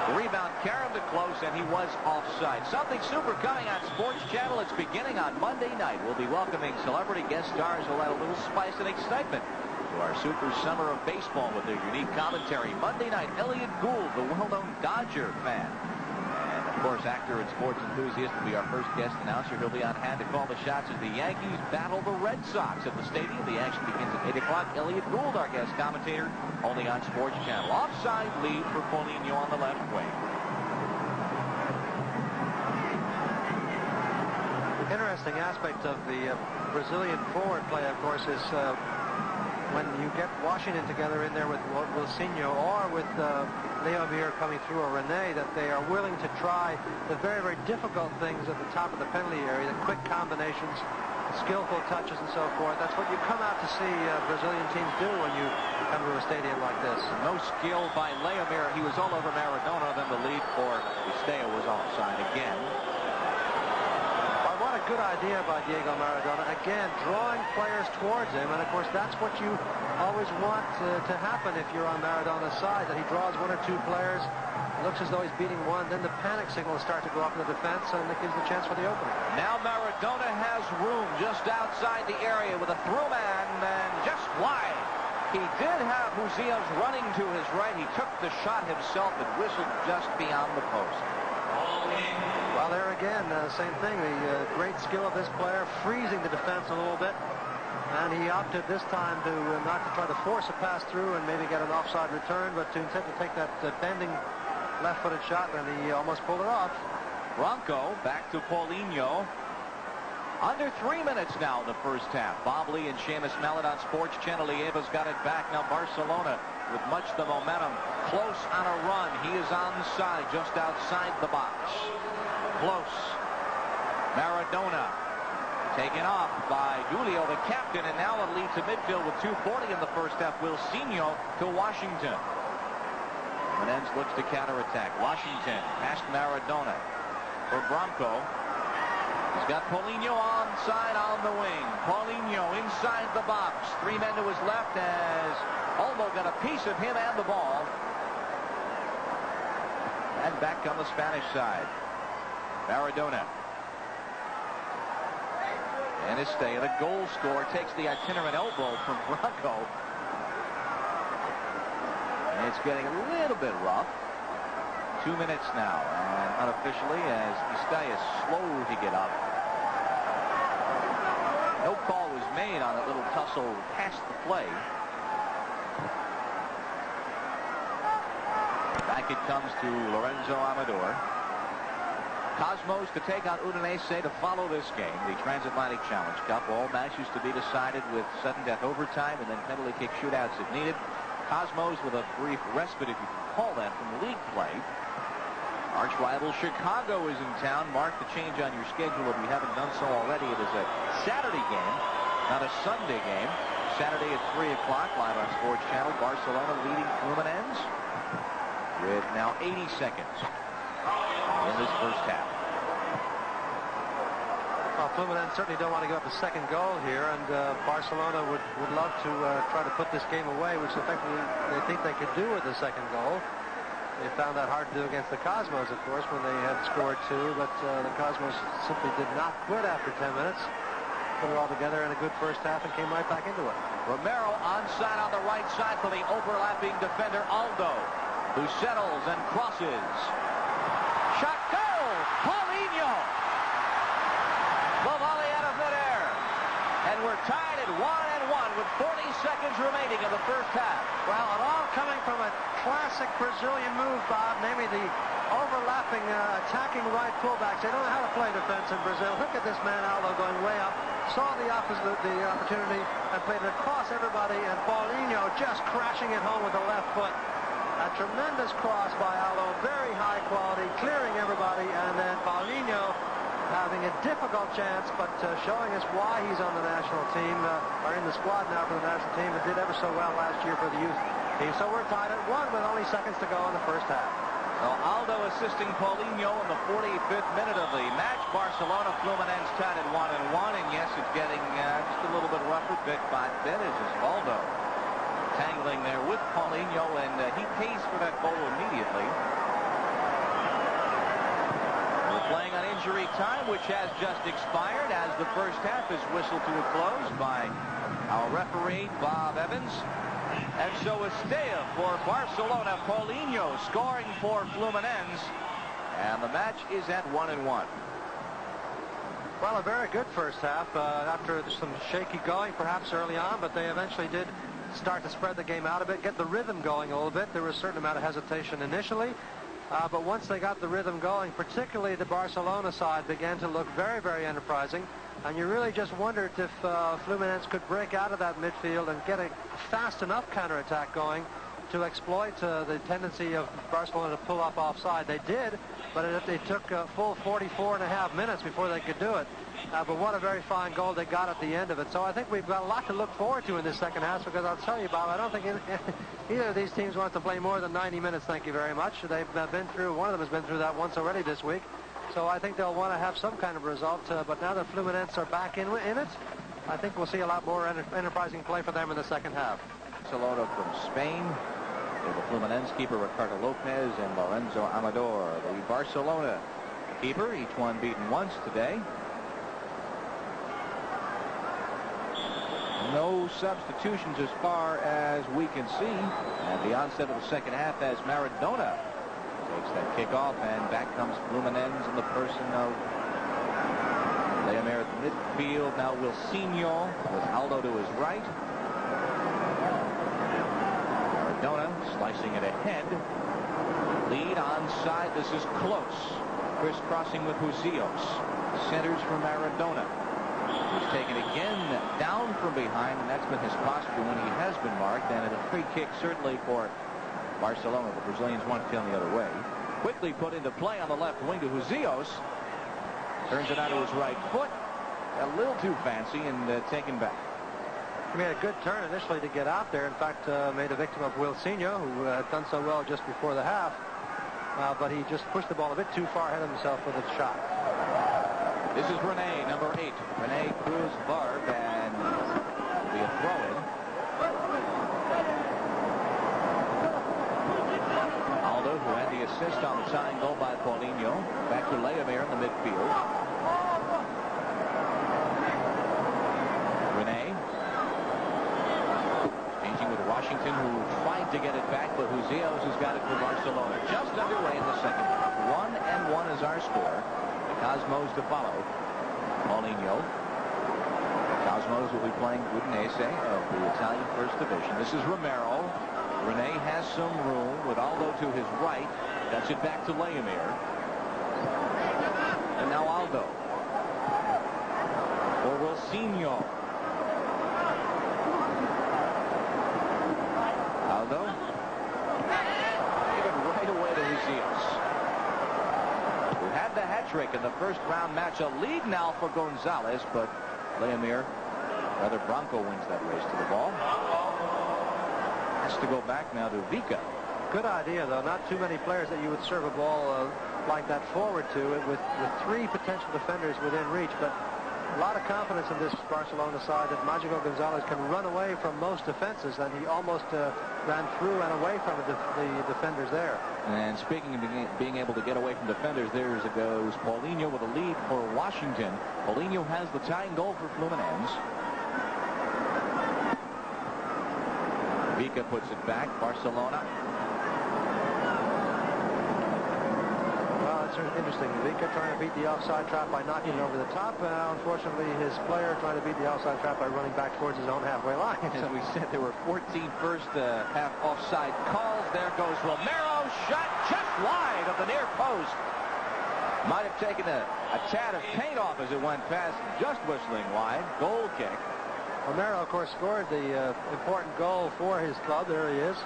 The rebound carried him to Close, and he was offside. Something super coming on Sports Channel. It's beginning on Monday night. We'll be welcoming celebrity guest stars who'll add a little spice and excitement to our super summer of baseball with their unique commentary. Monday night, Elliot Gould, the well-known Dodger fan. And, of course, actor and sports enthusiast will be our first guest announcer. He'll be on hand to call the shots as the Yankees battle the Red Sox at the stadium. The action begins at 8 o'clock. Elliot Gould, our guest commentator, only on Sports Channel. Offside lead for Paulinho on the left wing. interesting aspect of the Brazilian forward play, of course, is when you get Washington together in there with Wilsinho or with Leomir coming through, or Rene, that they are willing to try the very, very difficult things at the top of the penalty area, the quick combinations, skillful touches and so forth. That's what you come out to see Brazilian teams do when you come to a stadium like this. No skill by Leomir. He was all over Maradona. Then the lead for Estella was offside again. Well, what a good idea by Diego Maradona. Again, drawing players towards him. And, of course, that's what you always want to happen if you're on Maradona's side, that he draws one or two players. It looks as though he's beating one. Then the panic signals start to go up in the defense, and it gives the chance for the opening. Now Maradona has room just outside the area with a through man, and just wide. He did have HUSILLOS running to his right. He took the shot himself and whistled just beyond the post. Well, there again, same thing. The great skill of this player, freezing the defense a little bit. And he opted this time to not to try to force a pass through and maybe get an offside return, but to instead to take that bending left-footed shot, and he almost pulled it off. Bronco back to Paulinho. Under 3 minutes now in the first half. Bob Lee and Seamus Mallet on Sports Channel. Lieva's got it back. Now Barcelona with much the momentum. Close on a run. He is onside, just outside the box. Close. Maradona taken off by Julio, the captain, and now a lead to midfield with 2:40 in the first half. Wilsinho to Washington. Fluminense looks to counterattack. Washington past Maradona for Bronco. He's got Paulinho onside on the wing. Paulinho inside the box. 3 men to his left as Olmo got a piece of him and the ball. And back on the Spanish side. Maradona. And Estella, the goal scorer, takes the itinerant elbow from Bronco. And it's getting a little bit rough. 2 minutes now, and unofficially, as Estella is slow to get up. No call was made on that little tussle past the play. Back it comes to Lorenzo Amador. Cosmos to take on Udinese to follow this game, the Transatlantic Challenge Cup. All matches to be decided with sudden death overtime and then penalty kick shootouts if needed. Cosmos with a brief respite, if you can call that, from the league play. Arch rival Chicago is in town. Mark the change on your schedule if you haven't done so already. It is a Saturday game, not a Sunday game. Saturday at 3 o'clock, live on Sports Channel. Barcelona leading Fluminense with now 80 seconds in this first half. Well, Fluminense certainly don't want to give up a second goal here, and Barcelona would love to try to put this game away, which effectively they think they could do with the second goal. They found that hard to do against the Cosmos, of course, when they had scored 2, but the Cosmos simply did not quit after 10 minutes. Put it all together in a good first half and came right back into it. Romero onside on the right side for the overlapping defender Aldo, who settles and crosses. Shot goal! Paulinho! The volley out of midair. And we're tied at 1-1 with 40 seconds remaining in the first half. Well, it all coming from a classic Brazilian move, Bob, namely the overlapping, attacking right fullbacks. They don't know how to play defense in Brazil. Look at this man, Aldo, going way up. Saw the opportunity and played it across everybody, and Paulinho just crashing it home with the left foot. A tremendous cross by Aldo, very high quality, clearing everybody, and then Paulinho having a difficult chance, but showing us why he's on the national team, or in the squad now for the national team, and did ever so well last year for the youth team. So we're tied at 1 with only seconds to go in the first half. So Aldo assisting Paulinho in the 45th minute of the match. Barcelona, Fluminense tied at 1-1, and yes, it's getting just a little bit rougher bit by bit as Aldo tangling there with Paulinho, and he pays for that goal immediately. We're playing on injury time, which has just expired as the first half is whistled to a close by our referee, Bob Evans. And so Estella for Barcelona, Paulinho scoring for Fluminense, and the match is at 1-1. Well, a very good first half after some shaky going perhaps early on, but they eventually did start to spread the game out a bit, get the rhythm going a little bit. There was a certain amount of hesitation initially, But once they got the rhythm going, particularly the Barcelona side began to look very, very enterprising. And you really just wondered if Fluminense could break out of that midfield and get a fast enough counterattack going to exploit the tendency of Barcelona to pull up offside. They did, but it took a full 44.5 minutes before they could do it. But what a very fine goal they got at the end of it. So I think we've got a lot to look forward to in this second half, because I'll tell you, Bob, I don't think either of these teams wants to play more than 90 minutes, thank you very much. They've been through, one of them has been through that once already this week. So I think they'll want to have some kind of result. But now that Fluminense are back in it, I think we'll see a lot more enterprising play for them in the second half. Barcelona from Spain. The Fluminense keeper Ricardo Lopez and Lorenzo Amador. The Barcelona keeper, each one beaten once today. No substitutions as far as we can see at the onset of the second half, as Maradona takes that kickoff, and back comes Fluminense in the person of Leomir at the midfield. Now Wilsinho with Aldo to his right. Maradona slicing it ahead. Lead onside. This is close. Crisscrossing with HUSILLOS. Centers for Maradona. He's taken again down from behind, and that's been his posture when he has been marked. And a free kick certainly for Barcelona. The Brazilians want to turn the other way. Quickly put into play on the left wing to HUSILLOS. Turns it onto his right foot. A little too fancy and taken back. He made a good turn initially to get out there. In fact, made a victim of Wilsinho, who had done so well just before the half. But he just pushed the ball a bit too far ahead of himself with his shot. This is Rene, number 8. Rene Cruz Barb, and it'll be a throw-in. Aldo, who had the assist on the tying goal by Paulinho. Back to Leomir in the midfield. Rene. Changing with Washington, who tried to get it back, but HUSILLOS has got it for Barcelona. Just underway in the second half. 1-1 is our score. Cosmos to follow. Paulinho. Cosmos will be playing Udinese of the Italian First Division. This is Romero. Rene has some room with Aldo to his right. Cuts it back to Leomir. And now Aldo. For Wilsinho. Aldo. Gave it right away to HUSILLOS, who had the hat trick in the first round match. A lead now for Gonzalez, but Leomir, rather Branco, wins that race to the ball. Has to go back now to Vika. Good idea, though. Not too many players that you would serve a ball like that forward to, with 3 potential defenders within reach. But a lot of confidence in this Barcelona side that Magico Gonzalez can run away from most defenses, and he almost ran through and away from the defenders there. And speaking of being able to get away from defenders, there goes Paulinho with a lead for Washington. Paulinho has the tying goal for Fluminense. Vika puts it back. Barcelona. Well, it's interesting. Vika trying to beat the offside trap by knocking it over the top. Unfortunately, his player trying to beat the offside trap by running back towards his own halfway line. As we said, there were 14 first half offside calls. There goes Romero. Shot just wide of the near post. Might have taken a tad of paint off as it went past, just whistling wide. Goal kick. Romero, of course, scored the important goal for his club. There he is.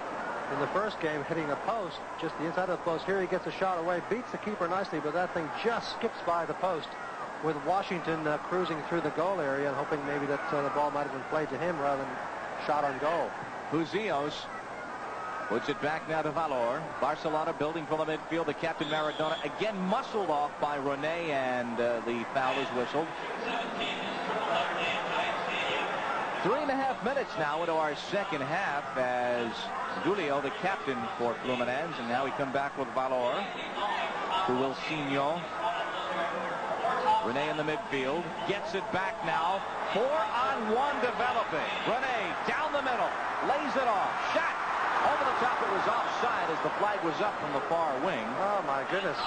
In the first game, hitting a post, just the inside of the post. Here he gets a shot away, beats the keeper nicely, but that thing just skips by the post, with Washington cruising through the goal area and hoping maybe that the ball might have been played to him rather than shot on goal. HUSILLOS puts it back now to Valor. Barcelona building from the midfield. The captain Maradona again muscled off by Rene, and the foul is whistled. 3.5 minutes now into our second half, as Julio, the captain for Fluminense, and now we come back with Valor to Wilsinho. Rene in the midfield, gets it back now. 4-on-1 developing. Rene down the middle, lays it off, shot over the top. It was offside as the flag was up from the far wing. Oh my goodness.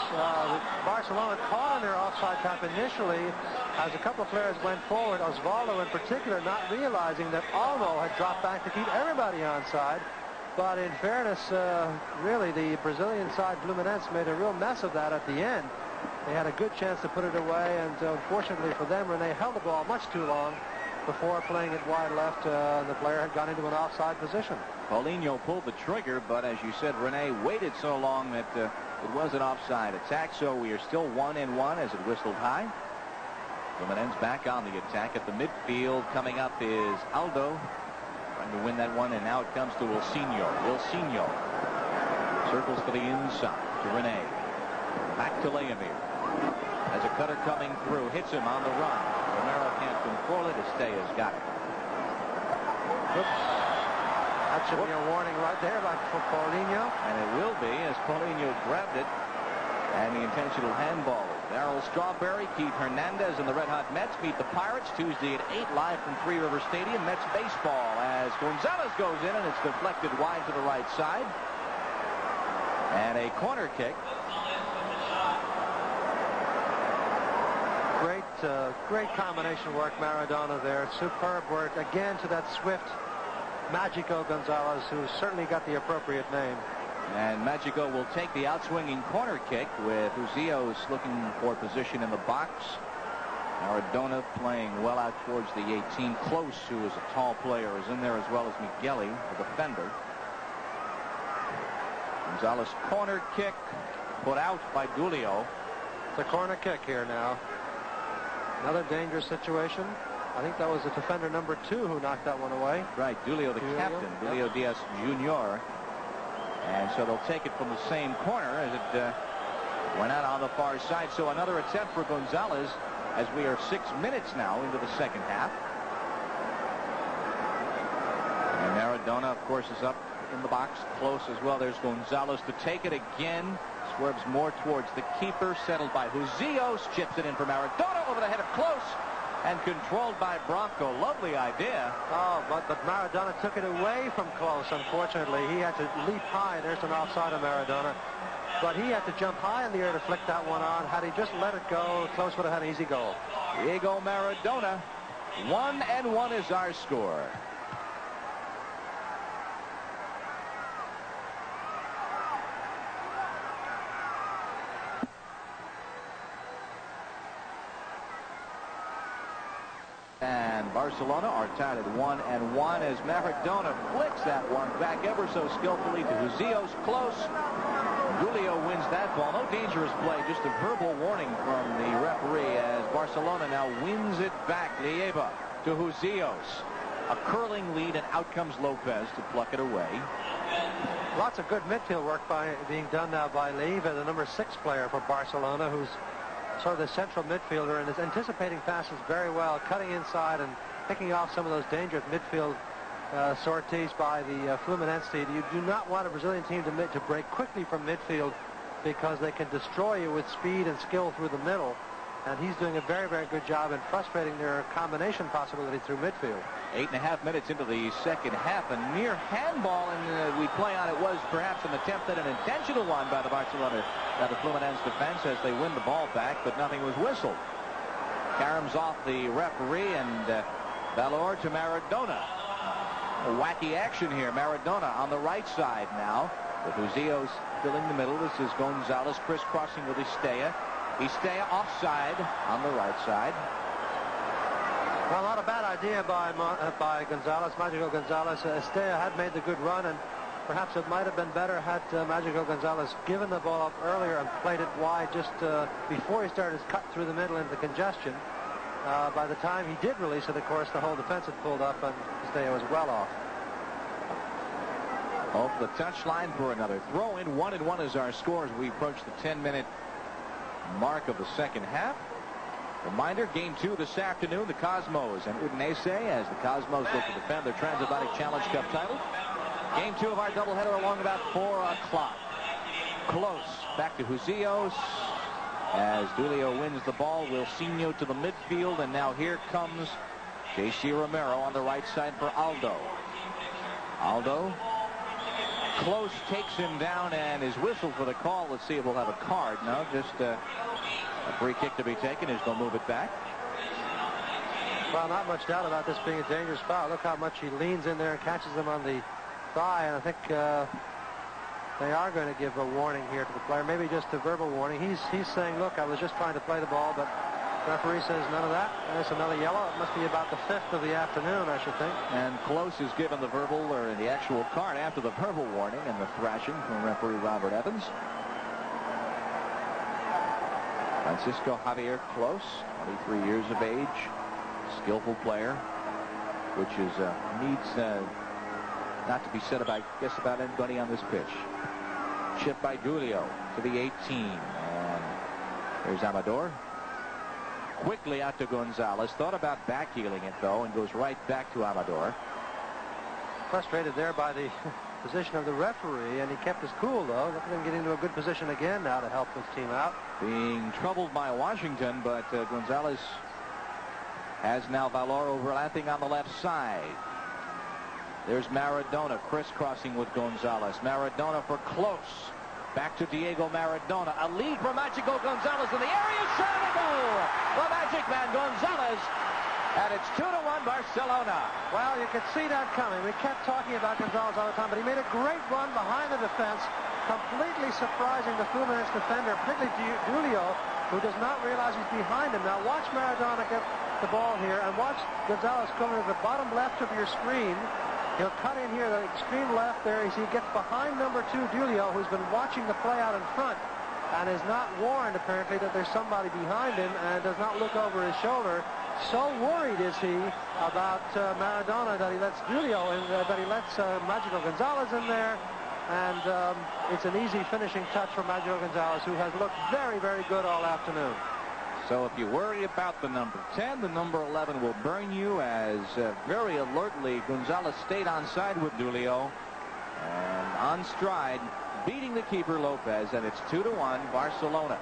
Barcelona caught on their offside trap initially as a couple of players went forward. Osvaldo in particular not realizing that Olmo had dropped back to keep everybody onside. But in fairness, really, the Brazilian side, Fluminense, made a real mess of that at the end. They had a good chance to put it away, and unfortunately for them, Rene held the ball much too long before playing it wide left. The player had gone into an offside position. Paulinho pulled the trigger, but as you said, Rene waited so long that it was an offside attack, so we are still 1-1 as it whistled high. Fluminense back on the attack at the midfield. Coming up is Aldo, trying to win that one, and now it comes to Wilsinho. Wilsinho circles for the inside to Rene. Back to Leomir. As a cutter coming through, hits him on the run. Romero can't control it. Estea's got it. Oops. That should be a warning right there for Paulinho. And it will be, as Paulinho grabbed it. And the intentional handball. Darryl Strawberry, Keith Hernandez, and the Red Hot Mets meet the Pirates Tuesday at 8 live from Three River Stadium. Mets baseball as Gonzalez goes in, and it's deflected wide to the right side. And a corner kick. Great combination work, Maradona there. Superb work again to that swift Magico Gonzalez, who's certainly got the appropriate name. And Magico will take the outswinging corner kick with HUSILLOS looking for position in the box. Maradona playing well out towards the 18. Close, who is a tall player, is in there, as well as Migueli, the defender. Gonzalez corner kick put out by Dulio. It's a corner kick here now. Another dangerous situation. I think that was the defender number 2 who knocked that one away. Right, Dulio, the captain, Dulio Diaz Jr. And so they'll take it from the same corner as it went out on the far side. So another attempt for Gonzalez as we are 6 minutes now into the second half. And Maradona, of course, is up in the box close as well. There's Gonzalez to take it again. Swerves more towards the keeper, settled by HUSILLOS, chips it in for Maradona over the head of Close and controlled by Bronco. Lovely idea. Oh, but Maradona took it away from Close, unfortunately. He had to leap high. There's an offside of Maradona. But he had to jump high in the air to flick that one on. Had he just let it go, Close would have had an easy goal. Diego Maradona. 1-1 is our score. And Barcelona are tied at 1-1 as Maradona flicks that one back ever so skillfully to HUSILLOS. Close. Dulio wins that ball. No dangerous play, just a verbal warning from the referee as Barcelona now wins it back. Lieva to HUSILLOS. A curling lead, and out comes Lopez to pluck it away. Lots of good midfield work being done now by Lieva, the number 6 player for Barcelona, who's sort of the central midfielder and is anticipating passes very well, cutting inside and picking off some of those dangerous midfield sorties by the Fluminense team. You do not want a Brazilian team to break quickly from midfield because they can destroy you with speed and skill through the middle. And he's doing a very, very good job in frustrating their combination possibility through midfield. 8.5 minutes into the second half, a near handball, and we play on it was perhaps an attempt at an intentional one by the Fluminense defense as they win the ball back, but nothing was whistled. Caroms off the referee, and Valor to Maradona. A wacky action here. Maradona on the right side now, with HUSILLOS filling the middle. This is Gonzalez crisscrossing with Estea. Estea offside on the right side. Well, not a bad idea by Gonzalez, Magico Gonzalez. Estea had made the good run, and perhaps it might have been better had Magico Gonzalez given the ball up earlier and played it wide just before he started his cut through the middle into congestion. By the time he did release it, of course, the whole defense had pulled up, and Estea was well off. Off the touchline for another throw in. 1-1 is our score as we approach the 10-minute mark of the second half. Reminder, game 2 this afternoon, the Cosmos and Udinese, as the Cosmos look to defend their Transatlantic Challenge Cup title. Game 2 of our doubleheader along about 4 o'clock. Close back to HUSILLOS as Dulio wins the ball. Wilsinho to the midfield, and now here comes J.C. Romero on the right side for Aldo. Aldo. Close takes him down and is whistled for the call. Let's see if we'll have a card. No, just a free kick to be taken as they'll move it back. Well, not much doubt about this being a dangerous foul. Look how much he leans in there and catches him on the thigh, and I think they are going to give a warning here to the player, maybe just a verbal warning. He's saying, look, I was just trying to play the ball, but the referee says none of that. And it's another yellow. It must be about the 5th of the afternoon, I should think. And Close is given the verbal, or the actual card after the verbal warning and the thrashing from referee Robert Evans. Francisco Javier Close, 23 years of age, skillful player, which is needs not to be said about, I guess, about anybody on this pitch. Chip by Julio to the 18, and there's Amador. Quickly out to Gonzalez. Thought about backheeling it, though, and goes right back to Amador. Frustrated there by the position of the referee, and he kept his cool, though. Look at him get into a good position again now to help his team out. Being troubled by Washington, but Gonzalez has now Valor overlapping on the left side. There's Maradona crisscrossing with Gonzalez. Maradona for Close. Back to Diego Maradona. A lead for Magico Gonzalez in the area. Shot and goal! The Magic Man Gonzalez. And it's 2-1 Barcelona. Well, you could see that coming. We kept talking about Gonzalez all the time, but he made a great run behind the defense, completely surprising the Fluminense defender, particularly Julio, who does not realize he's behind him. Now watch Maradona get the ball here, and watch Gonzalez coming to the bottom left of your screen. He'll cut in here, the extreme left there, as he gets behind number 2, Julio, who's been watching the play out in front and is not warned, apparently, that there's somebody behind him, and does not look over his shoulder. So worried is he about Maradona that he lets Julio in, that he lets Magico Gonzalez in there, and it's an easy finishing touch for Magico Gonzalez, who has looked very, very good all afternoon. So if you worry about the number 10, the number 11 will burn you, as very alertly Gonzalez stayed on side with Julio and on stride, beating the keeper Lopez, and it's 2-1 Barcelona.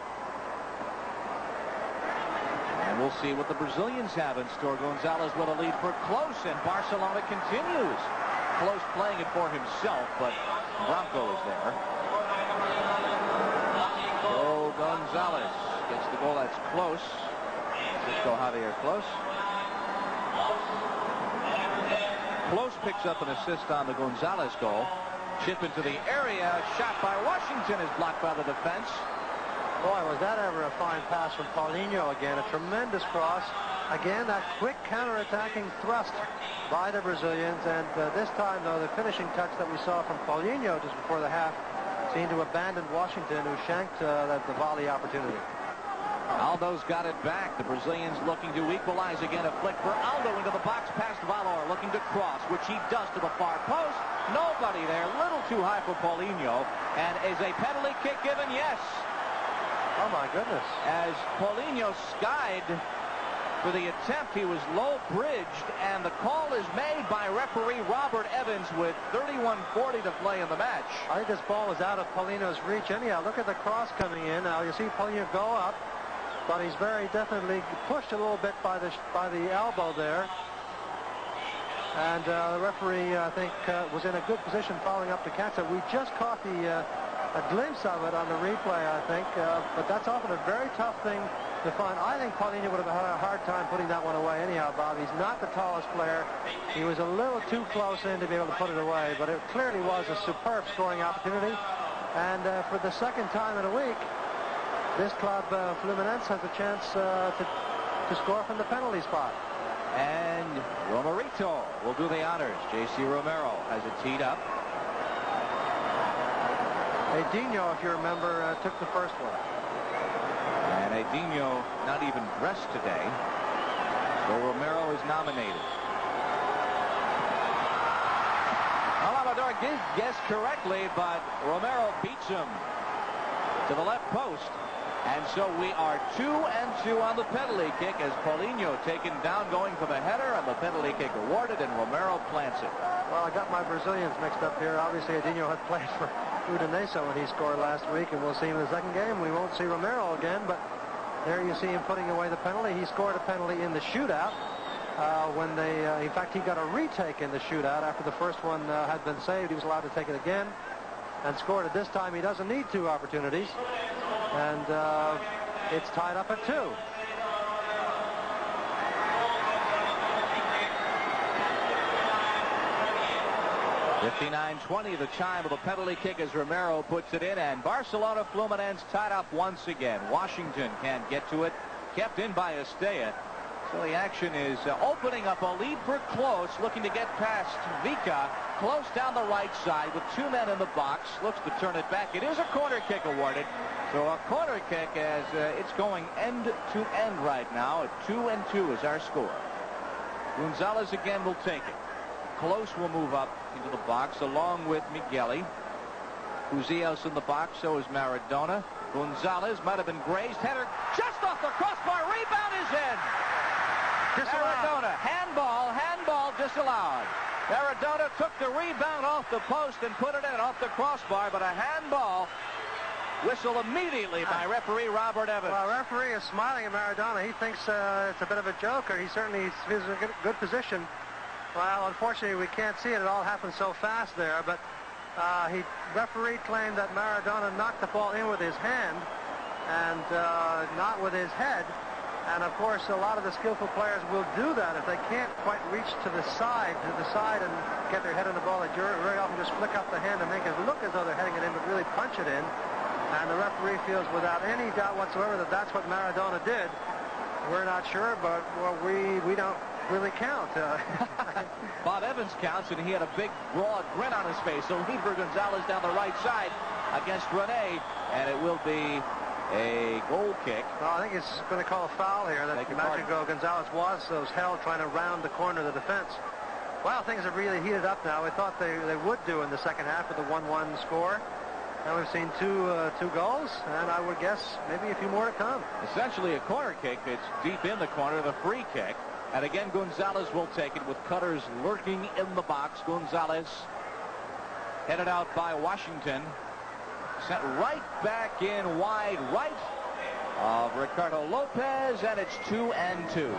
And we'll see what the Brazilians have in store. Gonzalez with a lead for Close, and Barcelona continues. Close playing it for himself, but Bronco is there. So Gonzalez gets the goal. That's Close. Francisco Javier Close. Close picks up an assist on the Gonzalez goal. Chip into the area. Shot by Washington is blocked by the defense. Boy, was that ever a fine pass from Paulinho again. A tremendous cross. Again, that quick counter-attacking thrust by the Brazilians. And this time, though, the finishing touch that we saw from Paulinho just before the half seemed to abandon Washington, who shanked the volley opportunity. Aldo's got it back. The Brazilians looking to equalize again. A flick for Aldo into the box past Valor, looking to cross, which he does to the far post. Nobody there. Little too high for Paulinho. And is a penalty kick given? Yes. Oh, my goodness. As Paulinho skied for the attempt, he was low-bridged, and the call is made by referee Robert Evans with 31:40 to play in the match. I think this ball was out of Paulinho's reach anyhow. Look at the cross coming in. Now, you see Paulinho go up, but he's very definitely pushed a little bit by the elbow there. And the referee, I think, was in a good position following up to catch it. We just caught a glimpse of it on the replay, I think, but that's often a very tough thing to find. I think Paulinho would have had a hard time putting that one away anyhow, Bob. He's not the tallest player. He was a little too close in to be able to put it away, but it clearly was a superb scoring opportunity. And for the second time in a week, this club, Fluminense, has a chance to score from the penalty spot. And Romerito will do the honors. J.C. Romero has it teed up. Edinho, if you remember, took the first one. And Edinho not even dressed today. So Romero is nominated. Amador guessed correctly, but Romero beats him to the left post. And so we are 2-2 on the penalty kick, as Paulinho taken down going for the header, and the penalty kick awarded, and Romero plants it. Well, I got my Brazilians mixed up here. Obviously, Edinho had played for Fluminense when he scored last week, and we'll see him in the second game. We won't see Romero again, but there you see him putting away the penalty. He scored a penalty in the shootout when they, in fact, he got a retake in the shootout after the first one had been saved. He was allowed to take it again and scored it this time. He doesn't need 2 opportunities, and it's tied up at 2. 59-20 the time of the penalty kick as Romero puts it in, and Barcelona Fluminense tied up once again. Washington can't get to it, kept in by Estella. So the action is opening up a lead for Close, looking to get past Vika. Close down the right side with 2 men in the box, looks to turn it back. It is a corner kick awarded. So a corner kick as it's going end to end right now at 2-2 is our score. Gonzalez again will take it. Close will move up into the box along with Migueli. HUSILLOS in the box, so is Maradona. Gonzalez might have been grazed. Header just off the crossbar. Rebound is in. Maradona. Handball disallowed. Maradona took the rebound off the post and put it in off the crossbar, but a handball whistled immediately by referee Robert Evans. Well, referee is smiling at Maradona. He thinks it's a bit of a joke, or he certainly is in a good position. Well, unfortunately, we can't see it. It all happened so fast there, but referee claimed that Maradona knocked the ball in with his hand and not with his head. And of course, a lot of the skillful players will do that if they can't quite reach to the side and get their head on the ball. They very often just flick up the hand and make it look as though they're heading it in, but really punch it in. And the referee feels without any doubt whatsoever that that's what Maradona did. We're not sure, but well, we don't really count. Bob Evans counts, and he had a big, broad grin on his face. So lead for Gonzalez down the right side against Rene, and it will be a goal kick. Well, I think it's going to call a foul here. That MAGICO Gonzalez was held trying to round the corner of the defense. Well, things have really heated up now. We thought they would do in the second half with the 1-1 score. And we've seen two goals, and I would guess maybe a few more to come. Essentially a corner kick. It's deep in the corner, the free kick. And again, Gonzalez will take it with cutters lurking in the box. Gonzalez headed out by Washington. Sent right back in wide right of Ricardo Lopez, and it's 2-2.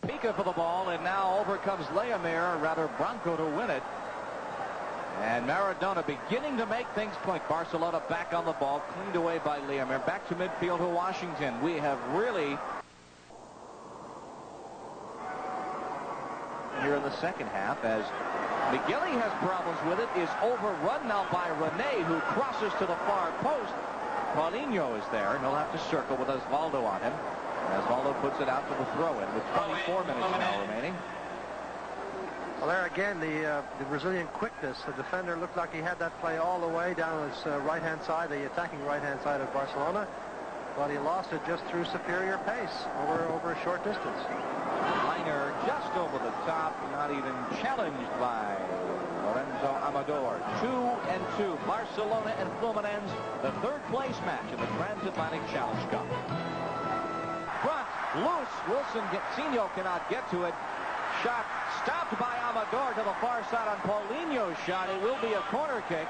Vika for the ball, and now over comes Leomir, rather Branco to win it. And Maradona beginning to make things click. Barcelona back on the ball, cleaned away by Leomir. Back to midfield to Washington. We have really, here in the second half, as Migueli has problems with it, is overrun now by Rene, who crosses to the far post. Paulinho is there, and he'll have to circle with Osvaldo on him. Osvaldo puts it out to the throw-in with 24 minutes now remaining. Well, there again, the Brazilian quickness. The defender looked like he had that play all the way down his right-hand side, the attacking right-hand side of Barcelona, but he lost it just through superior pace over a short distance. Liner just over the top, not even challenged by Lorenzo Amador. 2-2. Barcelona and Fluminense, the third-place match in the Transatlantic Challenge Cup. Front, loose. Wilson Senior cannot get to it. Shot stopped by Amador to the far side on Paulinho's shot. It will be a corner kick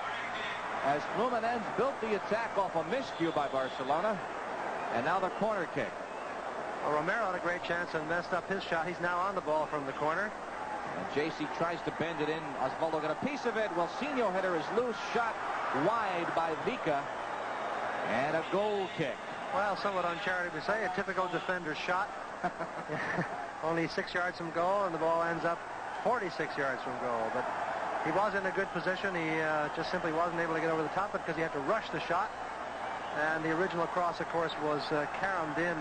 as Fluminense built the attack off a miscue by Barcelona. And now the corner kick. Well, Romero had a great chance and messed up his shot. He's now on the ball from the corner. And JC tries to bend it in. Osvaldo got a piece of it. Well, Senior header is loose. Shot wide by Vika. And a goal kick. Well, somewhat uncharitably say, a typical defender's shot. Only 6 yards from goal, and the ball ends up 46 yards from goal. But he was in a good position. He just simply wasn't able to get over the top of it because he had to rush the shot. And the original cross, of course, was caromed in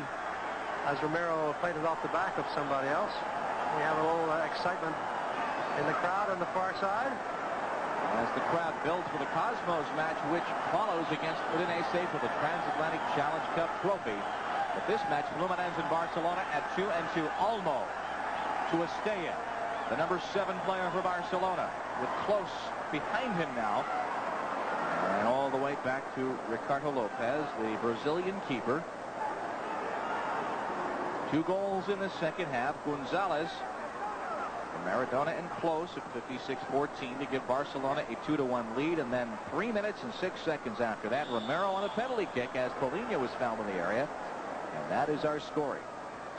as Romero played it off the back of somebody else. We have a little excitement in the crowd on the far side. As the crowd builds for the Cosmos match, which follows against Fluminense for the Transatlantic Challenge Cup trophy. But this match, Fluminense and Barcelona at 2-2. Olmo to Estella, the number 7 player for Barcelona, with Close behind him now. And all the way back to Ricardo Lopez, the Brazilian keeper. 2 goals in the second half. Gonzalez, Maradona and Close at 56-14 to give Barcelona a 2-1 lead. And then 3 minutes and 6 seconds after that, Romero on a penalty kick as Paulinho was fouled in the area. And that is our scoring.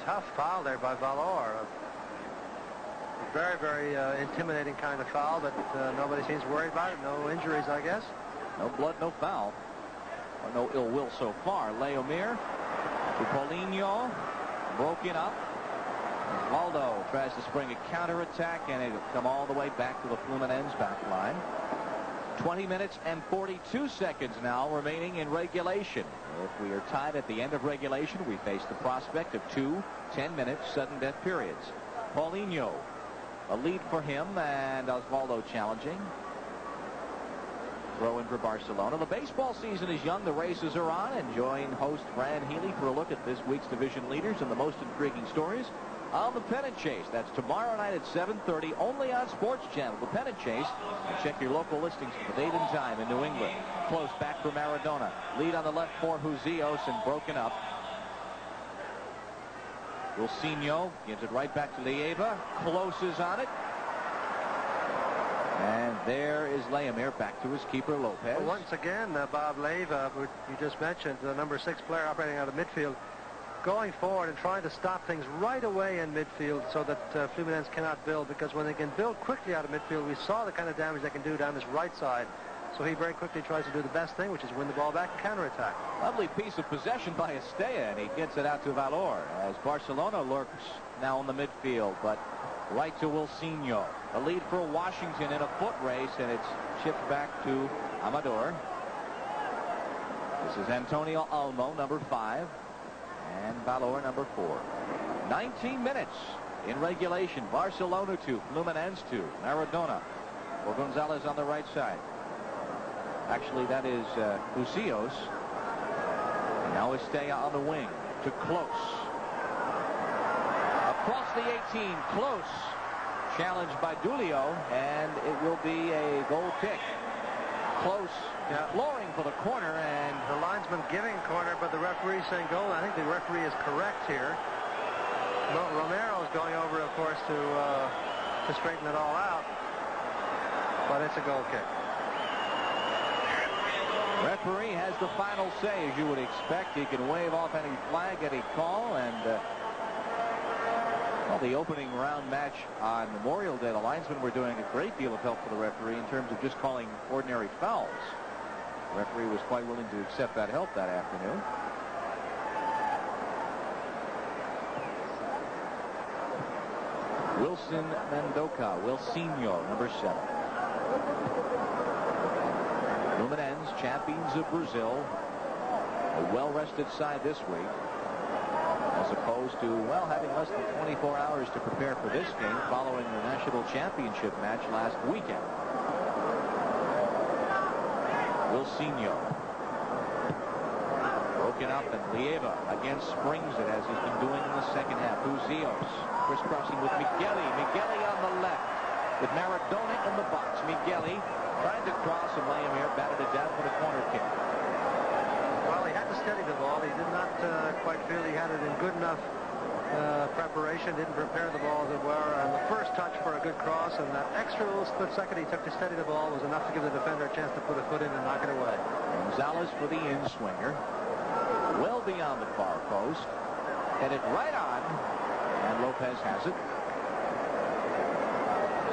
Tough foul there by Valor. A very, very intimidating kind of foul, but nobody seems worried about it. No injuries, I guess. No blood, no foul. Or no ill will so far. Leomir to Paulinho. Broken up. Waldo tries to spring a counterattack, and it'll come all the way back to the Fluminense back line. 20 minutes and 42 seconds now remaining in regulation. If we are tied at the end of regulation, we face the prospect of 2 10-minute sudden death periods. Paulinho, a lead for him, and Osvaldo challenging. Throw in for Barcelona. The baseball season is young. The races are on. And join host Fran Healy for a look at this week's division leaders and the most intriguing stories on the Pennant Chase. That's tomorrow night at 7:30 only on Sports Channel. The Pennant Chase. And check your local listings for the date and time in New England. Close back for Maradona. Lead on the left for HUSILLOS and broken up. Wilsinho gives it right back to Leiva. Closes on it. And there is Leomir back to his keeper, Lopez. Well, once again, Bob Leiva, who you just mentioned, the number 6 player operating out of midfield, going forward and trying to stop things right away in midfield so that Fluminense cannot build, because when they can build quickly out of midfield, we saw the kind of damage they can do down this right side. So he very quickly tries to do the best thing, which is win the ball back and counterattack. Lovely piece of possession by Estella, and he gets it out to Valor as Barcelona lurks now in the midfield, but right to Wilsinho. A lead for Washington in a foot race, and it's chipped back to Amador. This is Antonio Olmo, number 5, and Valor, number 4. 19 minutes in regulation. Barcelona 2, Fluminense 2. Maradona for Gonzalez on the right side. Actually, that is HUSILLOS. Now Estella on the wing to Close. Across the 18, Close. Challenged by Dulio, and it will be a goal kick. Close, flooring for the corner, and the linesman giving corner, but the referee saying goal. I think the referee is correct here. Romero's going over, of course, to straighten it all out, but it's a goal kick. Referee has the final say, as you would expect. He can wave off any flag, any call, and well, the opening round match on Memorial Day, the linesmen were doing a great deal of help for the referee in terms of just calling ordinary fouls. The referee was quite willing to accept that help that afternoon. Wilson Mendoca, Wilsinho, number 7. Fluminense, champions of Brazil, a well-rested side this week, as opposed to, well, having less than 24 hours to prepare for this game following the national championship match last weekend. Wilsinho. Broken up, and Leiva again springs it as he's been doing in the second half. HUSILLOS crisscrossing with Migueli. Migueli on the left with Maradona in the box. Migueli tried to cross, and Leomir batted it down for the corner kick. Well, he had to steady the ball. He did not quite feel he had it in good enough preparation. Didn't prepare the ball as it were. And the first touch for a good cross, and that extra little split second he took to steady the ball was enough to give the defender a chance to put a foot in and knock it away. Gonzalez for the in-swinger. Well beyond the far post. Headed right on, and Lopez has it.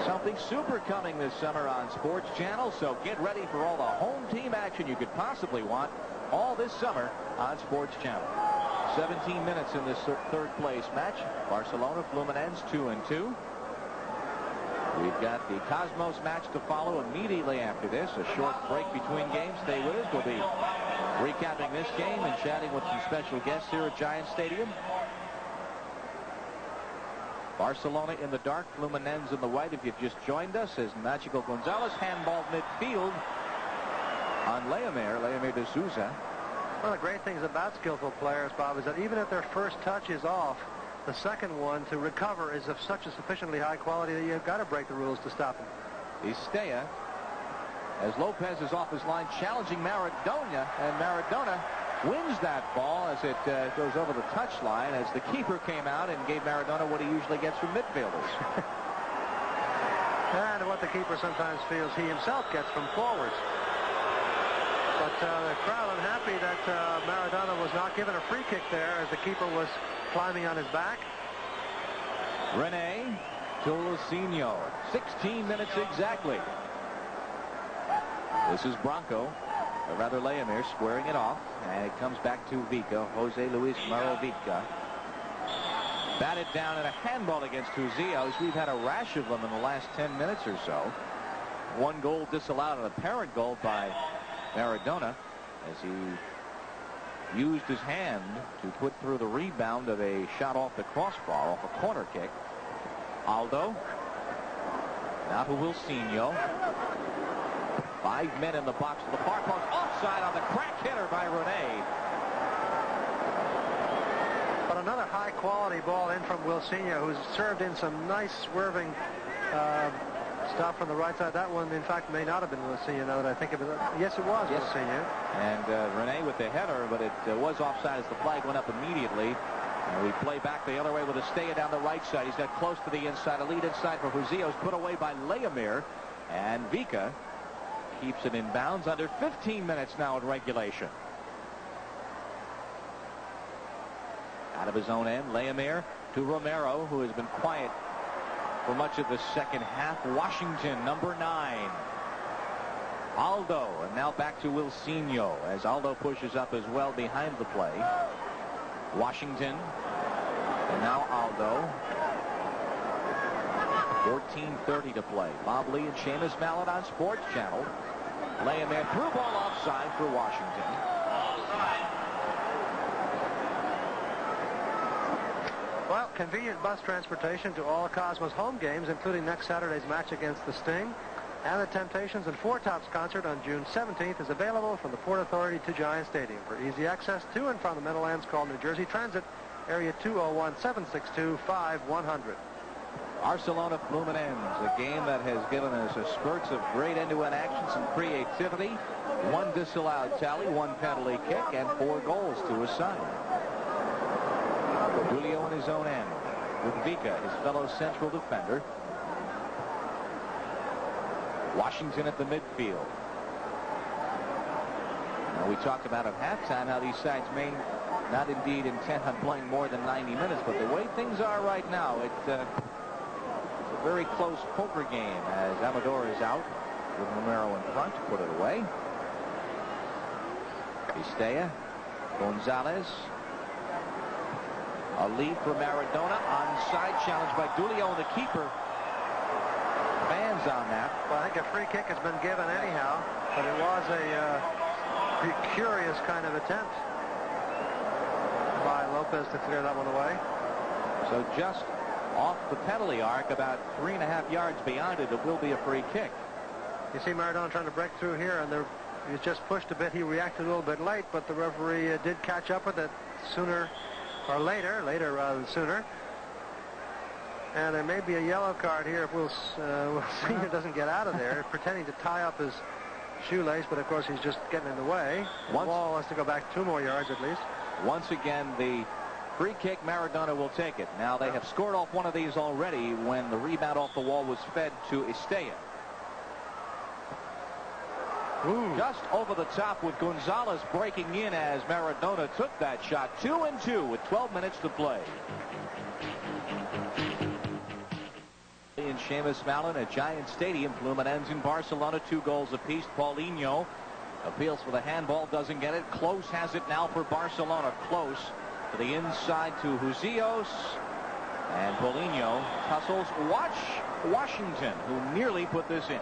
Something super coming this summer on Sports Channel, so get ready for all the home team action you could possibly want all this summer on Sports Channel. 17 minutes in this third place match. Barcelona, Fluminense 2-2. We've got the Cosmos match to follow immediately after this. A short break between games. Stay with us. We'll be recapping this game and chatting with some special guests here at Giant Stadium. Barcelona in the dark, Fluminense in the white. If you've just joined us, as Magico Gonzalez handballed midfield on Leomir de Souza. One of the great things about skillful players, Bob, is that even if their first touch is off, the second one to recover is of such a sufficiently high quality that you've got to break the rules to stop him. Estella, as Lopez is off his line, challenging Maradona, and Maradona wins that ball as it goes over the touchline, as the keeper came out and gave Maradona what he usually gets from midfielders. And what the keeper sometimes feels he himself gets from forwards. But the crowd unhappy that Maradona was not given a free kick there as the keeper was climbing on his back. Rene Tolosinho. 16 minutes exactly. This is Bronco, or rather Leomir, squaring it off, and it comes back to Vica, Jose Luis Marovica. batted down in a handball against HUSILLOS. We've had a rash of them in the last 10 minutes or so. 1 goal disallowed, an apparent goal by Maradona as he used his hand to put through the rebound of a shot off the crossbar, off a corner kick. Aldo. Now to Wilsinho. 5 men in the box for the far post. Offside on the crack hitter by Rene. But another high-quality ball in from Wilsinho, who's served in some nice swerving stuff from the right side. That one, in fact, may not have been Wilsinho, now that I think of it. Yes, it was Wilsinho. And Rene with the header, but it was offside as the flag went up immediately. And we play back the other way with Estella down the right side. He's got close to the inside. A lead inside for HUSILLOS, put away by Leamir. And Vika keeps it in bounds. Under 15 minutes now in regulation. Out of his own end, Leamir to Romero, who has been quiet for much of the second half. Washington, number 9. Aldo, and now back to Wilsinho as Aldo pushes up as well behind the play. Washington, and now Aldo. 14:30 to play. Bob Lee and Seamus Mallett on Sports Channel. Leamir through ball offside for Washington. Well, convenient bus transportation to all Cosmos home games, including next Saturday's match against the Sting. And the Temptations and Four Tops concert on June 17th is available from the Port Authority to Giant Stadium. For easy access to and from the Meadowlands, call New Jersey Transit, area 201-762-5100. Barcelona Fluminense, a game that has given us a spurts of great end-to-end action, some creativity. 1 disallowed tally, 1 penalty kick, and 4 goals to his son. Julio in his own end with Vika, his fellow central defender. Washington at the midfield. Now, we talked about at halftime how these sides may not indeed intent on playing more than 90 minutes, but the way things are right now, it's a very close poker game as Amador is out with Romero in front to put it away. Estella, Gonzalez. A lead for Maradona. Onside challenge by Julio, and the keeper bans on that. Well, I think a free kick has been given anyhow, but it was a curious kind of attempt by Lopez to clear that one away. So just off the penalty arc, about 3.5 yards beyond it, it will be a free kick. You see Maradona trying to break through here, and he's just pushed a bit. He reacted a little bit late, but the referee did catch up with it sooner or later rather than sooner. And there may be a yellow card here if Wilsinho doesn't get out of there, pretending to tie up his shoelace, but of course he's just getting in the way. The ball has to go back 2 more yards at least. Once again, the free kick, Maradona will take it. Now, they have scored off one of these already when the rebound off the wall was fed to Estella. Just over the top with Gonzalez breaking in as Maradona took that shot. 2-2 with 12 minutes to play. In Seamus Mallett at Giant Stadium. Fluminense in Barcelona, 2 goals apiece. Paulinho appeals for the handball, doesn't get it. Close has it now for Barcelona. Close to the inside to HUSILLOS. And Paulinho tussles. Watch Washington, who nearly put this in.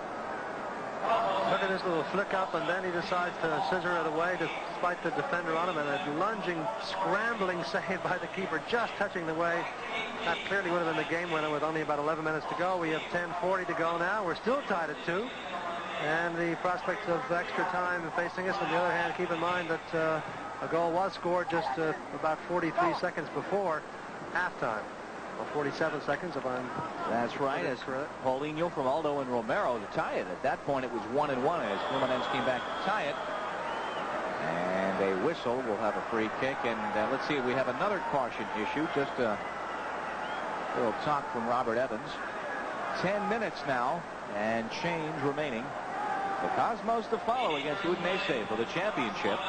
Look at his little flick up, and then he decides to scissor it away despite the defender on him, and a lunging, scrambling save by the keeper just touching the way. That clearly would have been the game winner with only about 11 minutes to go. We have 10:40 to go now. We're still tied at 2. And the prospects of extra time facing us. On the other hand, keep in mind that a goal was scored just about 43 seconds before halftime. Well, 47 seconds if I'm... That's right. As Paulinho from Aldo and Romero to tie it. At that point, it was 1-1 as Fluminense came back to tie it. And a whistle will have a free kick. And let's see if we have another caution issue. Just a little talk from Robert Evans. 10 minutes now and change remaining. The Cosmos to follow against Udinese for the championship.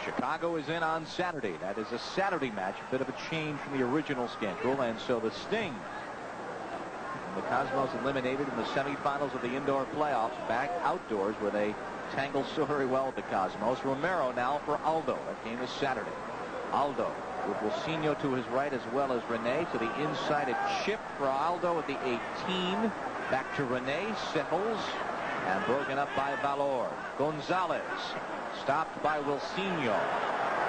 Chicago is in on Saturday. That is a Saturday match, a bit of a change from the original schedule. And so the Sting, the Cosmos eliminated in the semifinals of the indoor playoffs, back outdoors where they tangle so very well with the Cosmos. Romero now for Aldo. That game is Saturday. Aldo with Wilsinho to his right as well as Rene. To the inside, a chip for Aldo at the 18. Back to Rene. Settles. And broken up by Valor. Gonzalez. Stopped by Wilsinho.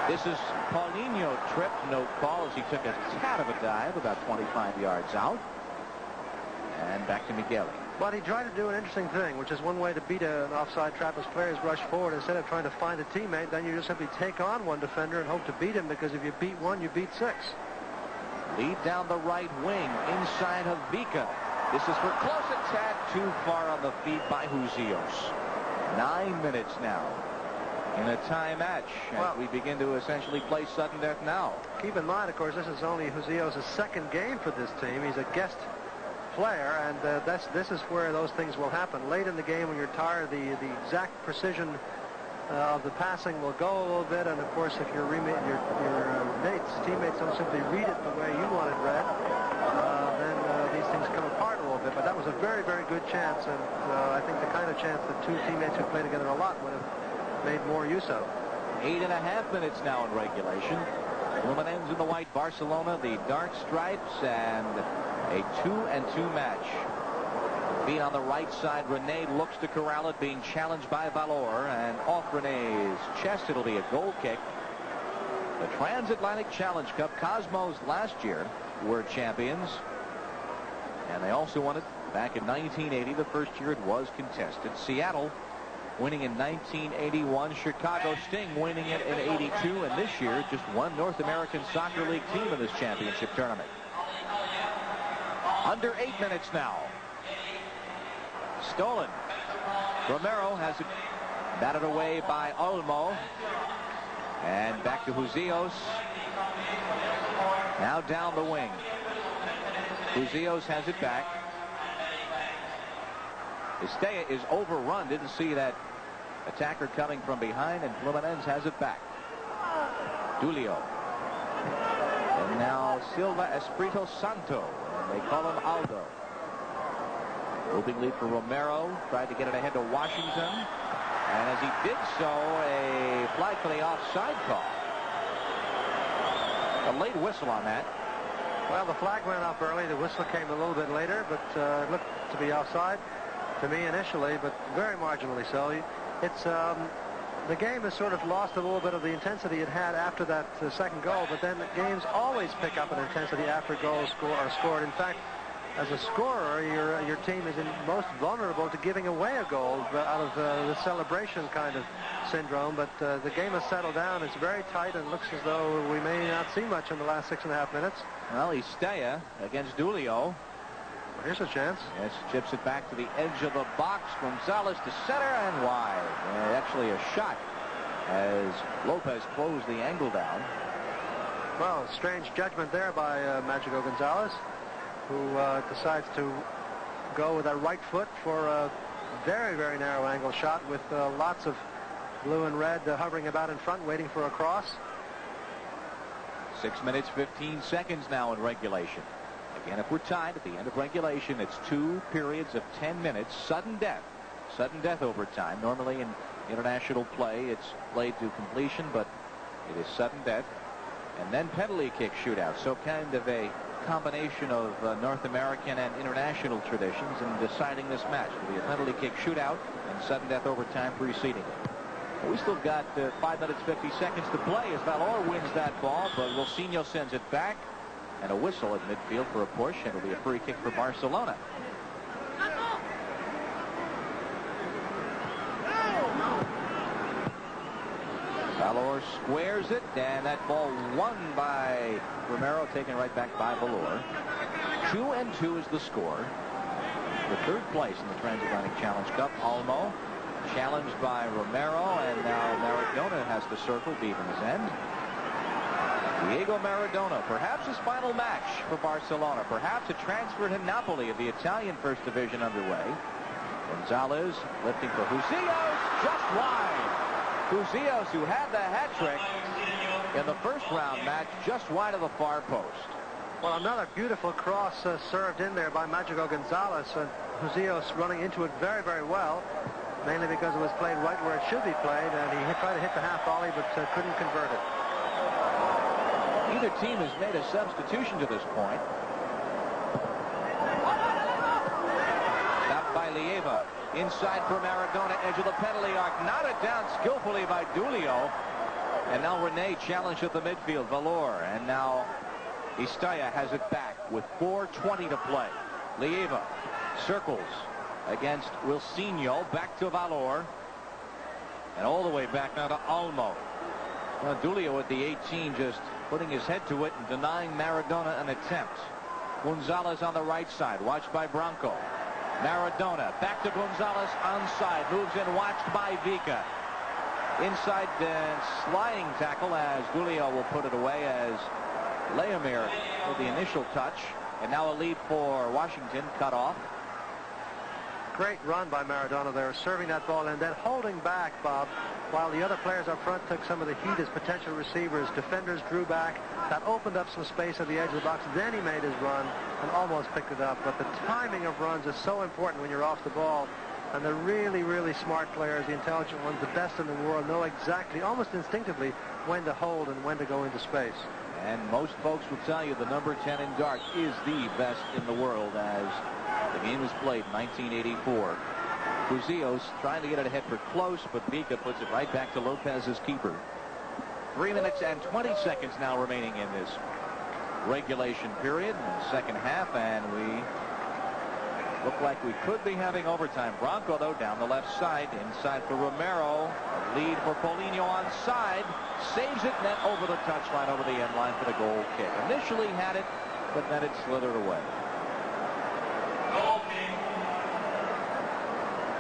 This is Paulinho tripped. No call as he took a tad of a dive about 25 yards out. And back to Migueli. But he tried to do an interesting thing, which is one way to beat an offside trap as players rush forward. Instead of trying to find a teammate, then you just simply take on one defender and hope to beat him, because if you beat one, you beat six. Lead down the right wing, inside of Vika. This is for close, a tad too far on the feet by HUSILLOS. 9 minutes now in a tie match, as we begin to essentially play sudden death now. Keep in mind, of course, this is only HUSILLOS' second game for this team. He's a guest player, and this is where those things will happen. Late in the game, when you're tired, the exact precision of the passing will go a little bit, and of course, if your teammates don't simply read it the way you want it read, then these things come apart a little bit. But that was a very, very good chance, and I think the kind of chance that two teammates who play together a lot would have made more use of. 8.5 minutes now in regulation. Fluminense in the white, Barcelona the dark stripes, and a 2-2 match. Feet on the right side. Rene looks to corral it, being challenged by Valor, and off Rene's chest. It'll be a goal kick. The Transatlantic Challenge Cup, Cosmos last year were champions, and they also won it back in 1980, the first year it was contested. Seattle winning in 1981, Chicago Sting winning it in 82, and this year just one North American Soccer League team in this championship tournament. Under 8 minutes now. Stolen. Romero has it batted away by Olmo. And back to HUSILLOS. Now down the wing. HUSILLOS has it back. Estella is overrun. Didn't see that attacker coming from behind, and Fluminense has it back. Dulio. And now Silva Espirito Santo. They call him Aldo. Moving lead for Romero. Tried to get it ahead to Washington. And as he did so, a flag for the offside call. A late whistle on that. Well, the flag went up early. The whistle came a little bit later, but it looked to be offside to me initially, but very marginally so. It's the game has sort of lost a little bit of the intensity it had after that second goal, but then the games always pick up an intensity after goals are scored. In fact, as a scorer, your team is most vulnerable to giving away a goal out of the celebration kind of syndrome. But the game has settled down. It's very tight, and looks as though we may not see much in the last 6.5 minutes. Well, Estella against Dulio. Well, here's a chance. Yes, chips it back to the edge of the box. Gonzalez to center and wide. Actually a shot as Lopez closed the angle down. Well, strange judgment there by Magico Gonzalez, who decides to go with that right foot for a very, very narrow angle shot with lots of blue and red hovering about in front, waiting for a cross. 6 minutes, 15 seconds now in regulation. Again, if we're tied at the end of regulation, it's 2 periods of 10 minutes. Sudden death. Sudden death overtime. Normally in international play, it's played to completion, but it is sudden death. And then penalty kick shootout. So kind of a combination of North American and international traditions in deciding this match. It'll be a penalty kick shootout and sudden death overtime preceding it. We still got 5 minutes, 50 seconds to play as Valor wins that ball, but Wilsinho sends it back. And a whistle at midfield for a push, and it'll be a free kick for Barcelona. Valor squares it, and that ball won by Romero, taken right back by Valor. 2-2 is the score. The third place in the Transatlantic Challenge Cup. Olmo challenged by Romero, and now Maradona has to circle deep in his end. Diego Maradona, perhaps his final match for Barcelona, perhaps a transfer to Napoli of the Italian First Division underway. Gonzalez lifting for HUSILLOS, just wide. HUSILLOS, who had the hat trick in the first round match, just wide of the far post. Well, another beautiful cross served in there by Magico Gonzalez, and HUSILLOS running into it very, very well, mainly because it was played right where it should be played, and he tried to hit the half volley, but couldn't convert it. Neither team has made a substitution to this point. Stopped by Lieva. Inside for Maradona, edge of the penalty arc. Knotted down skillfully by Dulio. And now Rene challenged at the midfield. Valor. And now Istaya has it back with 4:20 to play. Lieva circles against Wilsinho. Back to Valor. And all the way back now to Olmo. Now Dulio at the 18 just putting his head to it and denying Maradona an attempt. Gonzalez on the right side. Watched by Branco. Maradona back to Gonzalez onside. Moves in, watched by Vika. Inside sliding tackle as Dulio will put it away as Leomir with the initial touch. And now a lead for Washington, cut off. Great run by Maradona there, serving that ball and then holding back, Bob, while the other players up front took some of the heat as potential receivers. Defenders drew back. That opened up some space at the edge of the box. Then he made his run and almost picked it up. But the timing of runs is so important when you're off the ball. And the really, really smart players, the intelligent ones, the best in the world, know exactly, almost instinctively, when to hold and when to go into space. And most folks will tell you the number 10 in darts is the best in the world as the game was played in 1984. Fusillos trying to get it ahead for close, but Vika puts it right back to Lopez's keeper. 3 minutes and 20 seconds now remaining in this regulation period in the second half, and we look like we could be having overtime. Branco, though, down the left side. Inside for Romero. A lead for Paulinho onside. Saves it, net over the touchline, over the end line for the goal kick. Initially had it, but then it slithered away.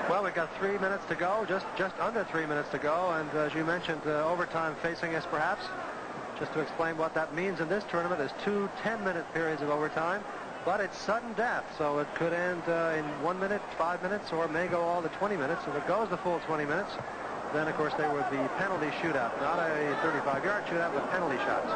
Well, we've got 3 minutes to go, just under 3 minutes to go, and as you mentioned, overtime facing us perhaps. Just to explain what that means in this tournament, there's 2 10-minute periods of overtime, but it's sudden death, so it could end in 1 minute, 5 minutes, or may go all the 20 minutes. If it goes the full 20 minutes, then of course there would be penalty shootout, not a 35-yard shootout, but penalty shots.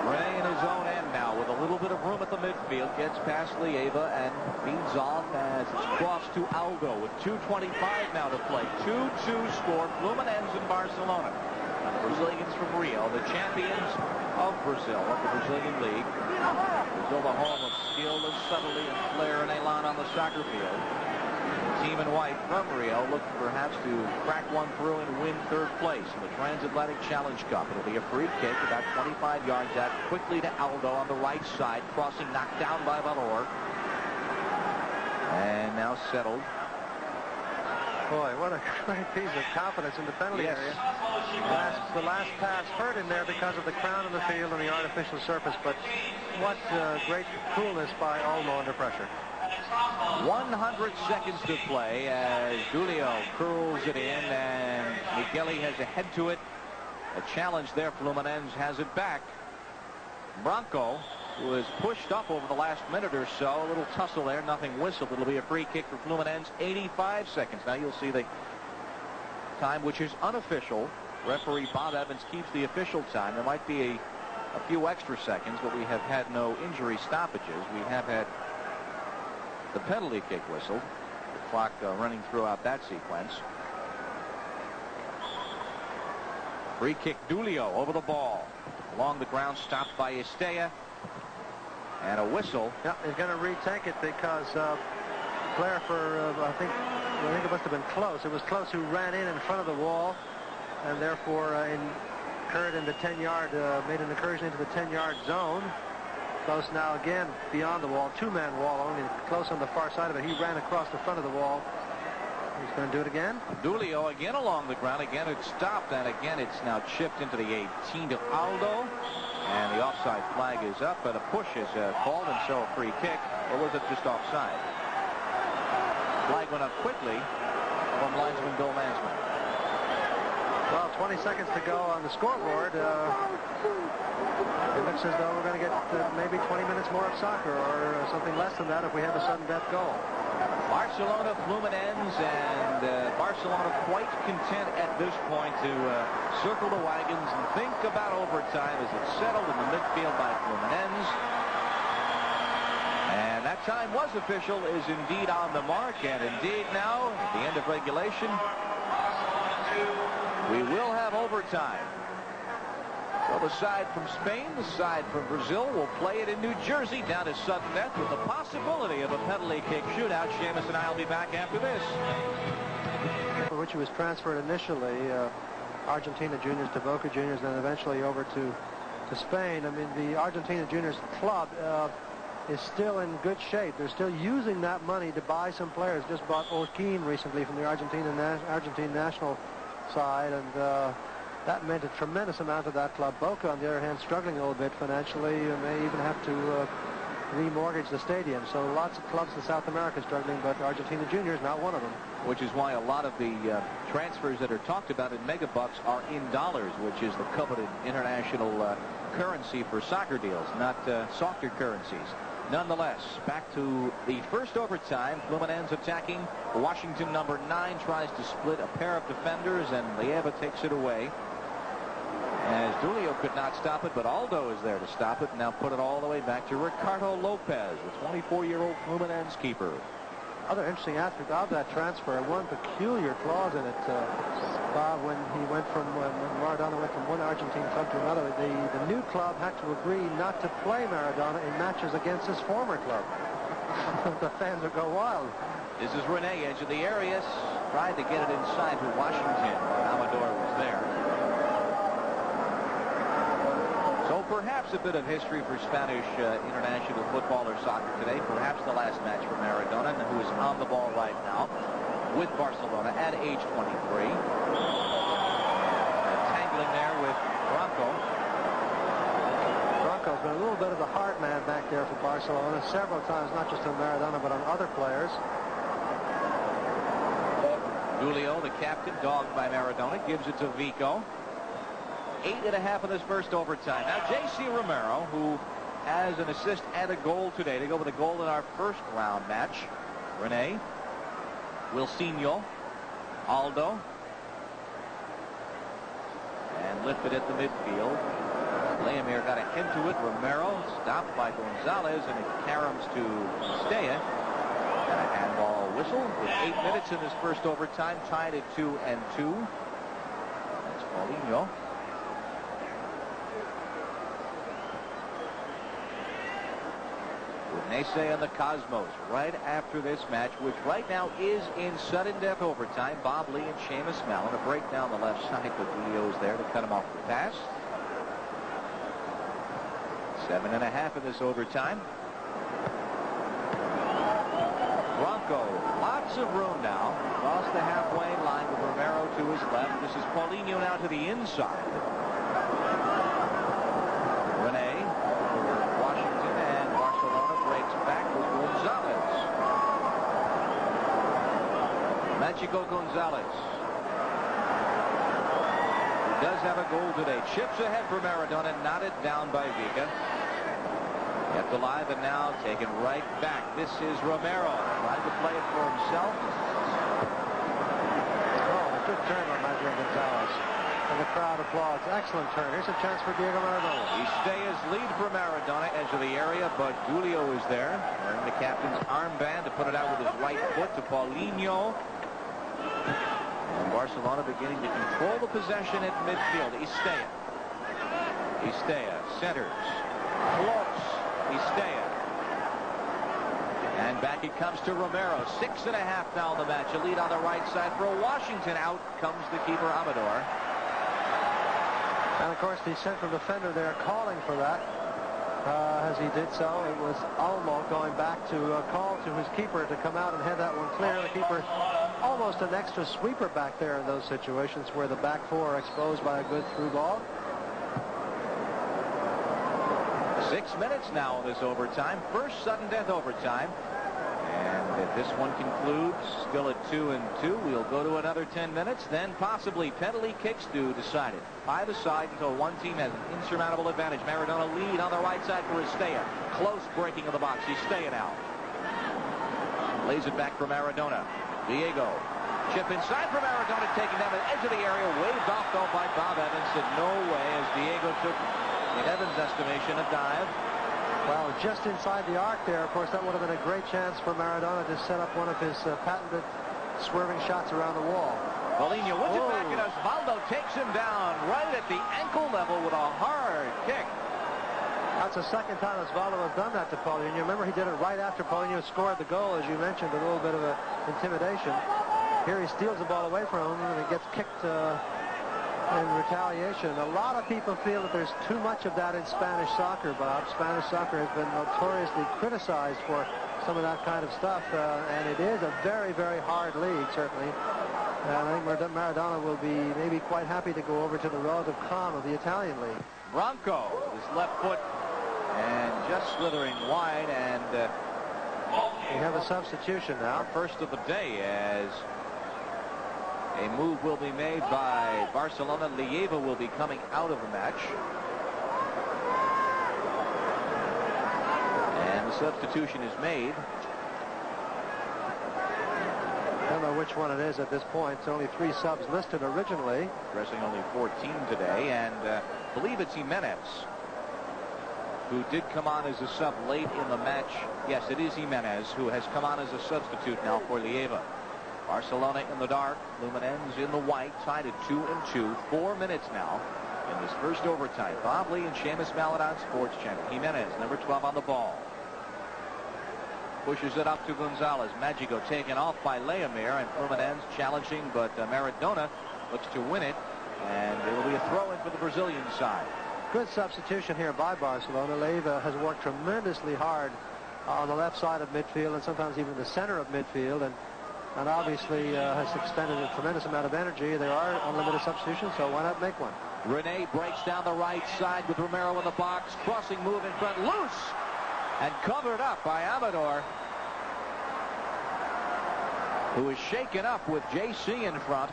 Ray in his own end now with a little bit of room at the midfield. Gets past Lieva and feeds off as it's crossed to Aldo with 2:25 now to play. 2-2 score. Fluminense in Barcelona. And the Brazilians from Rio, the champions of Brazil, of the Brazilian League. Brazil, the home of skill and subtlety and flair and elan on the soccer field. Team in white from Rio looking perhaps to crack one through and win third place in the Transatlantic Challenge Cup. It'll be a free kick about 25 yards out quickly to Aldo on the right side. Crossing knocked down by Valor. And now settled. Boy, what a great piece of confidence in the penalty area. The last pass hurt him there because of the crown of the field and the artificial surface, but what great coolness by Olmo under pressure. 100 seconds to play as Dulio curls it in and Migueli has a head to it. A challenge there. Fluminense has it back. Branco was pushed up over the last minute or so. A little tussle there. Nothing whistled. It'll be a free kick for Fluminense. 85 seconds. Now you'll see the time, which is unofficial. Referee Bob Evans keeps the official time. There might be a few extra seconds, but we have had no injury stoppages. We have had the penalty kick whistled. The clock running throughout that sequence. Free kick. Dulio over the ball. Along the ground, stopped by Estella. And a whistle. Yeah, he's going to retake it because player for, I think it must have been Close. It was Close who ran in front of the wall and therefore incurred in the 10-yard, made an incursion into the 10-yard zone. Close now again beyond the wall, two-man wall, only Close on the far side of it. He ran across the front of the wall. He's going to do it again. Dulio again along the ground. Again it stopped, and again it's now chipped into the 18 to Aldo. And the offside flag is up, but a push is called, and so a free kick. Or was it just offside? Flag went up quickly from linesman Bill Mansman. Well, 20 seconds to go on the scoreboard. It looks as though we're going to get maybe 20 minutes more of soccer, or something less than that if we have a sudden death goal. Barcelona, Fluminense, and Barcelona quite content at this point to circle the wagons and think about overtime as it's settled in the midfield by Fluminense. And that time was official, is indeed on the mark, and indeed now, at the end of regulation, we will have overtime. Well, the side from Spain, the side from Brazil will play it in New Jersey down to sudden death with the possibility of a penalty kick shootout. Seamus and I will be back after this. For which he was transferred initially, Argentina Juniors to Boca Juniors, then eventually over to Spain. I mean, the Argentina Juniors club is still in good shape. They're still using that money to buy some players. Just bought Orquin recently from the Argentine national side, and that meant a tremendous amount of that club. Boca, on the other hand, struggling a little bit financially, and may even have to remortgage the stadium. So lots of clubs in South America struggling, but Argentina Juniors not one of them. Which is why a lot of the transfers that are talked about in megabucks are in dollars, which is the coveted international currency for soccer deals, not softer currencies. Nonetheless, back to the first overtime. Fluminense attacking. Washington, number 9, tries to split a pair of defenders, and Leiva takes it away. As Julio could not stop it, but Aldo is there to stop it, and now put it all the way back to Ricardo Lopez, the 24-year-old Fluminense keeper. Other interesting aspect of that transfer, one peculiar clause in it, Bob, when he went from, when Maradona went from one Argentine club to another, the new club had to agree not to play Maradona in matches against his former club. The fans would go wild. This is Rene, edge of the area, tried to get it inside to Washington. Amador was there. So perhaps a bit of history for Spanish international football or soccer today. Perhaps the last match for Maradona, who is on the ball right now with Barcelona at age 23. Tangling there with Bronco. Bronco's been a little bit of the heart man back there for Barcelona several times, not just on Maradona, but on other players. Julio, the captain, dogged by Maradona, gives it to Vico. 8.5 in this first overtime. Now J.C. Romero, who has an assist and a goal today, to go with a goal in our first round match. Rene, Wilsinho, Aldo, and lifted at the midfield. Leomir got ahead to it. Romero stopped by Gonzalez, and it caroms to Staya. And a handball whistle with 8 minutes in this first overtime, tied at 2-2. That's Paulinho. Nese and the Cosmos right after this match, which right now is in sudden death overtime. Bob Lee and Seamus Mallon. A break down the left side, but Julio's there to cut him off the pass. 7.5 in this overtime. Bronco, lots of room now. Across the halfway line with Romero to his left. This is Paulinho now to the inside. Rene for Washington, and Barcelona breaks back with Gonzalez. Magico Gonzalez, who does have a goal today. Chips ahead for Maradona, knotted down by Vica. Kept alive and now taken right back. This is Romero trying to play it for himself. Oh, a good turn on Magico Gonzalez. And the crowd applauds. Excellent turn. Here's a chance for Diego Maradona. He stays lead for Maradona, edge of the area, but Julio is there, wearing the captain's armband to put it out with his right foot to Paulinho. And Barcelona beginning to control the possession at midfield. Estella. Centers. Close. Estella. And back it comes to Romero. 6.5 now in the match. A lead on the right side for Washington. Out comes the keeper, Amador. And of course the central defender there calling for that. As he did so, it was Olmo going back to call to his keeper to come out and head that one clear. The keeper almost an extra sweeper back there in those situations where the back four are exposed by a good through ball. 6 minutes now in this overtime. First sudden death overtime. And if this one concludes, still at 2-2, we'll go to another 10 minutes. Then possibly penalty kicks to decide it. Either side until one team has an insurmountable advantage. Maradona lead on the right side for Estella. Close breaking of the box. Estella now. Lays it back for Maradona. Diego. Chip inside for Maradona, taken down the edge of the area. Waved off though by Bob Evans. Said no way, as Diego took, in Evans' estimation, a dive. Well, just inside the arc there, of course, that would have been a great chance for Maradona to set up one of his patented swerving shots around the wall. Paulinho wins it back, and Osvaldo takes him down right at the ankle level with a hard kick. That's the second time Osvaldo has done that to Paulinho. Remember, he did it right after Paulinho scored the goal, as you mentioned, a little bit of intimidation. Here he steals the ball away from him, and he gets kicked in retaliation. A lot of people feel that there's too much of that in Spanish soccer, Bob. Spanish soccer has been notoriously criticized for some of that kind of stuff, and it is a very, very hard league, certainly. And I think Maradona will be maybe quite happy to go over to the relative calm of the Italian league. Branco, his left foot, and just slithering wide, and we have a substitution now. Our first of the day, as a move will be made by Barcelona. Leiva will be coming out of the match. And the substitution is made. I don't know which one it is at this point. It's only 3 subs listed originally. Dressing only 14 today, and I believe it's Jimenez, who did come on as a sub late in the match. Yes, it is Jimenez who has come on as a substitute now for Leiva. Barcelona in the dark, Fluminense in the white, tied at 2-2. 4 minutes now in this first overtime. Bob Lee and Seamus Mallet on Sports Channel. Jimenez, number 12, on the ball. Pushes it up to Gonzalez. Magico taken off by Leamir, and Fluminense challenging, but Maradona looks to win it, and it will be a throw-in for the Brazilian side. Good substitution here by Barcelona. Leiva has worked tremendously hard on the left side of midfield, and sometimes even the center of midfield, and obviously has expended a tremendous amount of energy. There are unlimited substitutions, so why not make one? Rene breaks down the right side with Romero in the box. Crossing move in front, loose, and covered up by Amador, who is shaken up with JC in front.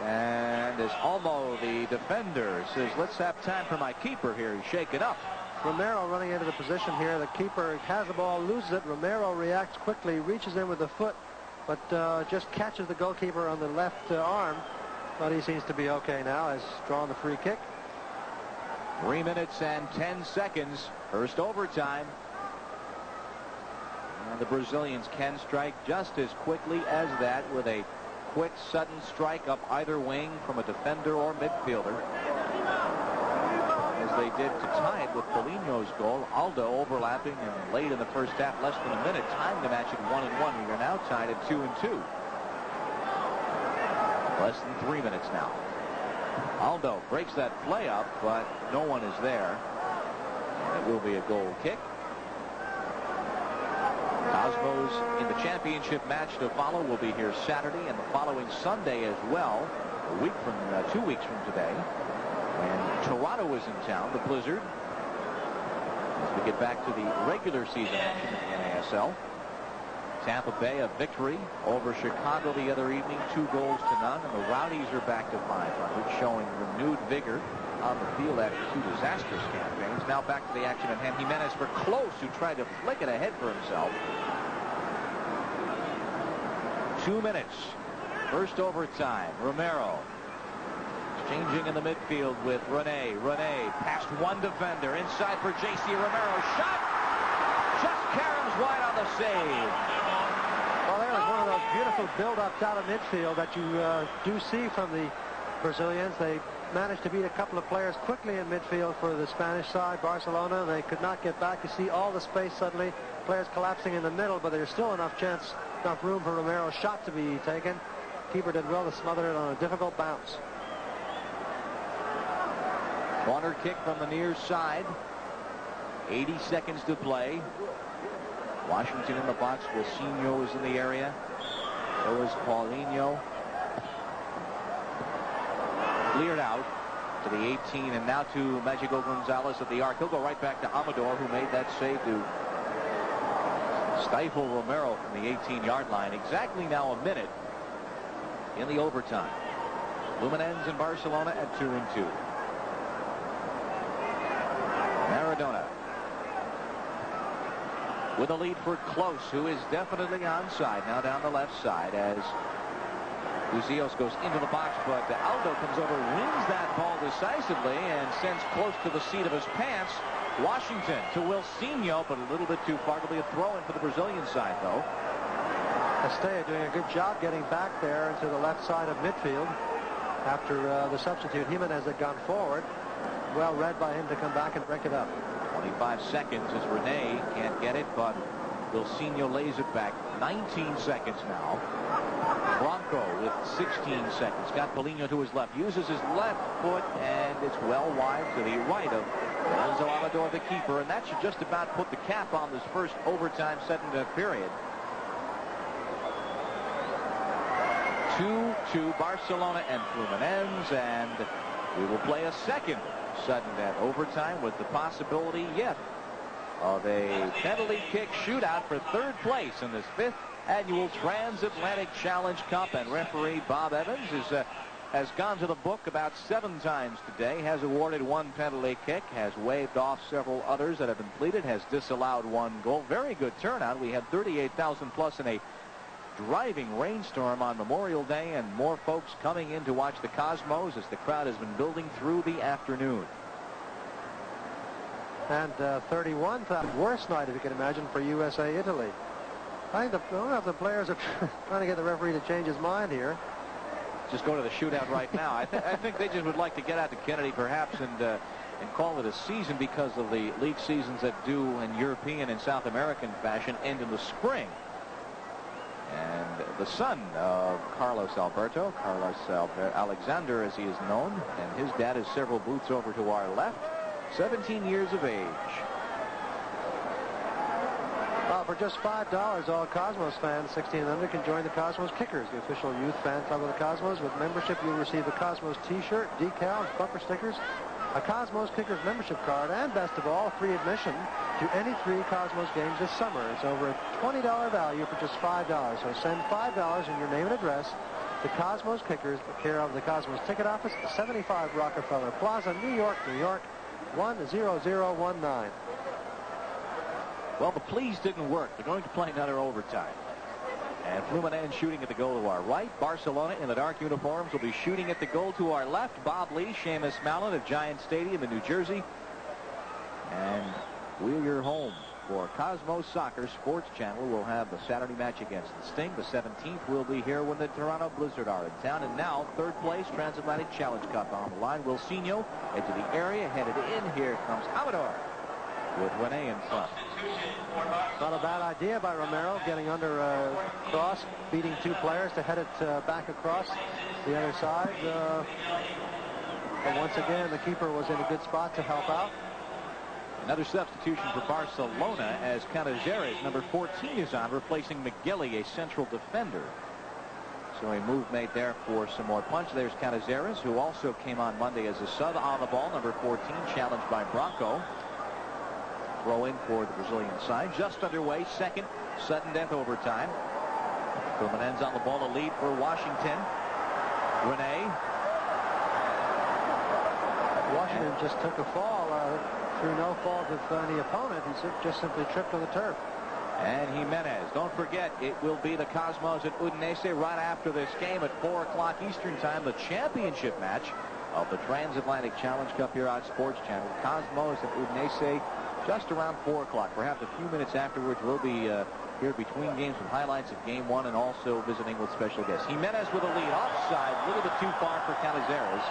And as Olmo, the defender, says, let's have time for my keeper here. He's shaken up. Romero running into the position here. The keeper has the ball, loses it. Romero reacts quickly, reaches in with the foot, but just catches the goalkeeper on the left arm. But he seems to be okay now, has drawn the free kick. 3 minutes and 10 seconds. First overtime. And the Brazilians can strike just as quickly as that, with a quick, sudden strike up either wing from a defender or midfielder, as they did to tie it with Paulinho's goal. Aldo overlapping, and late in the first half, less than a minute, tying the match at 1-1. We are now tied at 2-2. Less than 3 minutes now. Aldo breaks that play up, but no one is there. And it will be a goal kick. Cosmos in the championship match to follow will be here Saturday and the following Sunday as well. 2 weeks from today, when Toronto is in town, the Blizzard, as we get back to the regular season action in the NASL. Tampa Bay, a victory over Chicago the other evening, 2-0, and the Rowdies are back to 500, showing renewed vigor on the field after 2 disastrous campaigns. Now back to the action at hand. Jimenez for Close, who tried to flick it ahead for himself. 2 minutes. First overtime. Romero changing in the midfield with Rene. Rene past one defender. Inside for JC. Romero. Shot! Just caroms wide on the save. Well, there was one of those beautiful build-ups out of midfield that you do see from the Brazilians. They managed to beat a couple of players quickly in midfield for the Spanish side, Barcelona. They could not get back. You see all the space suddenly. Players collapsing in the middle, but there's still enough room for Romero's shot to be taken. Keeper did well to smother it on a difficult bounce. Corner kick from the near side. 80 seconds to play. Washington in the box. Wilsinho is in the area. So is Paulinho. Cleared out to the 18, and now to Magico Gonzalez at the arc. He'll go right back to Amador, who made that save to stifle Romero from the 18-yard line. Exactly now a minute in the overtime. Fluminense and Barcelona at 2-2. Maradona with a lead for Close, who is definitely onside now down the left side as HUSILLOS goes into the box, but Aldo comes over, wins that ball decisively, and sends Close to the seat of his pants. Washington to Wilsinho, but a little bit too far. To be a throw-in for the Brazilian side, though. Estella doing a good job getting back there into the left side of midfield after the substitute Jimenez had gone forward. Well read by him to come back and break it up. 25 seconds as Rene can't get it, but Wilsinho lays it back. 19 seconds now. Bronco with 16 seconds. Got Paulinho to his left. Uses his left foot, and it's well wide to the right of Lorenzo Amador, the keeper. And that should just about put the cap on this first overtime second period. 2-2 Barcelona and Fluminense, and we will play a second sudden death overtime with the possibility yet of a penalty kick shootout for third place in this 5th annual Transatlantic Challenge Cup. And referee Bob Evans has gone to the book about 7 times today, has awarded 1 penalty kick, has waved off several others that have been pleaded, has disallowed 1 goal. Very good turnout. We had 38,000 plus in a driving rainstorm on Memorial Day, and more folks coming in to watch the Cosmos as the crowd has been building through the afternoon. And 31,000. Worst night, if you can imagine, for USA-Italy. I think one of the players are trying to get the referee to change his mind here. Just go to the shootout right now. I think they just would like to get out to Kennedy perhaps and call it a season, because of the league seasons that do in European and South American fashion end in the spring. And the son of Carlos Alberto, Alexander as he is known, and his dad is several booths over to our left, 17 years of age. For just $5, all Cosmos fans 16 and under can join the Cosmos Kickers, the official youth fan club of the Cosmos. With membership, you'll receive a Cosmos t-shirt, decals, bumper stickers, a Cosmos Kickers membership card, and best of all, free admission to any 3 Cosmos games this summer. It's over a $20 value for just $5. So send $5 in your name and address to Cosmos Kickers, the care of the Cosmos Ticket Office, 75 Rockefeller Plaza, New York, New York, 10019. Well, the pleas didn't work. They're going to play another overtime. And Fluminense shooting at the goal to our right. Barcelona in the dark uniforms will be shooting at the goal to our left. Bob Lee, Seamus Mallon of Giant Stadium in New Jersey. And we're your home for Cosmos Soccer Sports Channel. We'll have the Saturday match against the Sting. The 17th will be here when the Toronto Blizzard are in town. And now, third place, Transatlantic Challenge Cup on the line. Wilsinho into the area, headed in. Here comes Amador with Rene in front. Not a bad idea by Romero, getting under a cross, beating 2 players to head it back across the other side. But once again, the keeper was in a good spot to help out. Another substitution for Barcelona as Canizares, number 14, is on, replacing McGilly, a central defender. So a move made there for some more punch. There's Canizares, who also came on Monday as a sub. On the ball, number 14, challenged by Bronco. Throw in for the Brazilian side. Just underway, second sudden death overtime. Fluminense on the ball, a lead for Washington. Rene. Washington just took a fall through no fault of any opponent. He just simply tripped on the turf. And Jimenez. Don't forget, it will be the Cosmos at Udinese right after this game at 4 o'clock Eastern Time. The championship match of the Transatlantic Challenge Cup here on Sports Channel. Cosmos at Udinese just around 4 o'clock. Perhaps a few minutes afterwards, we'll be here between games with highlights of Game 1 and also visiting with special guests. Jimenez with a lead. Offside, a little bit too far for Canizares.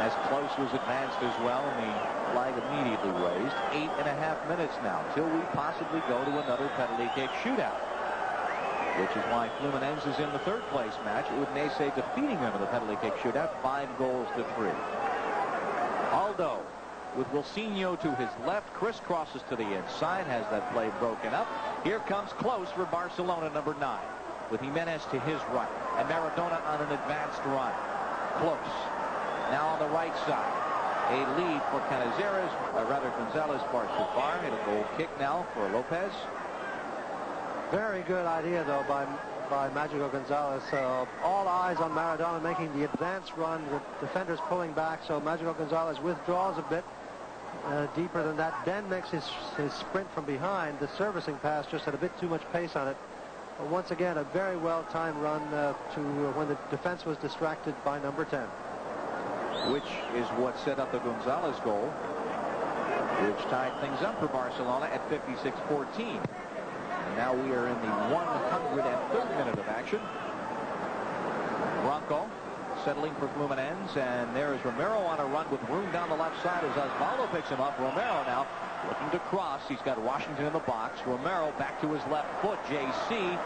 As close was advanced as well, and the flag immediately raised. 8.5 minutes now till we possibly go to another penalty kick shootout, which is why Fluminense is in the third place match. Udinese defeating them in the penalty kick shootout 5-3. Aldo with Wilsinho to his left, crisscrosses to the inside, has that play broken up. Here comes close for Barcelona, number 9, with Jimenez to his right, and Maradona on an advanced run. Close. Now on the right side, a lead for Canizares, rather Gonzalez far too far, and a goal kick now for Lopez. Very good idea, though, by Magico Gonzalez. All eyes on Maradona making the advance run with defenders pulling back, so Magico Gonzalez withdraws a bit deeper than that, then makes his sprint from behind. The servicing pass just had a bit too much pace on it. But once again, a very well-timed run to when the defense was distracted by number 10. Which is what set up the Gonzalez goal, which tied things up for Barcelona at 56-14. And now we are in the 103rd minute of action. Bronco settling for Fluminense, and there is Romero on a run with room down the left side as Osvaldo picks him up. Romero now looking to cross. He's got Washington in the box. Romero back to his left foot. JC.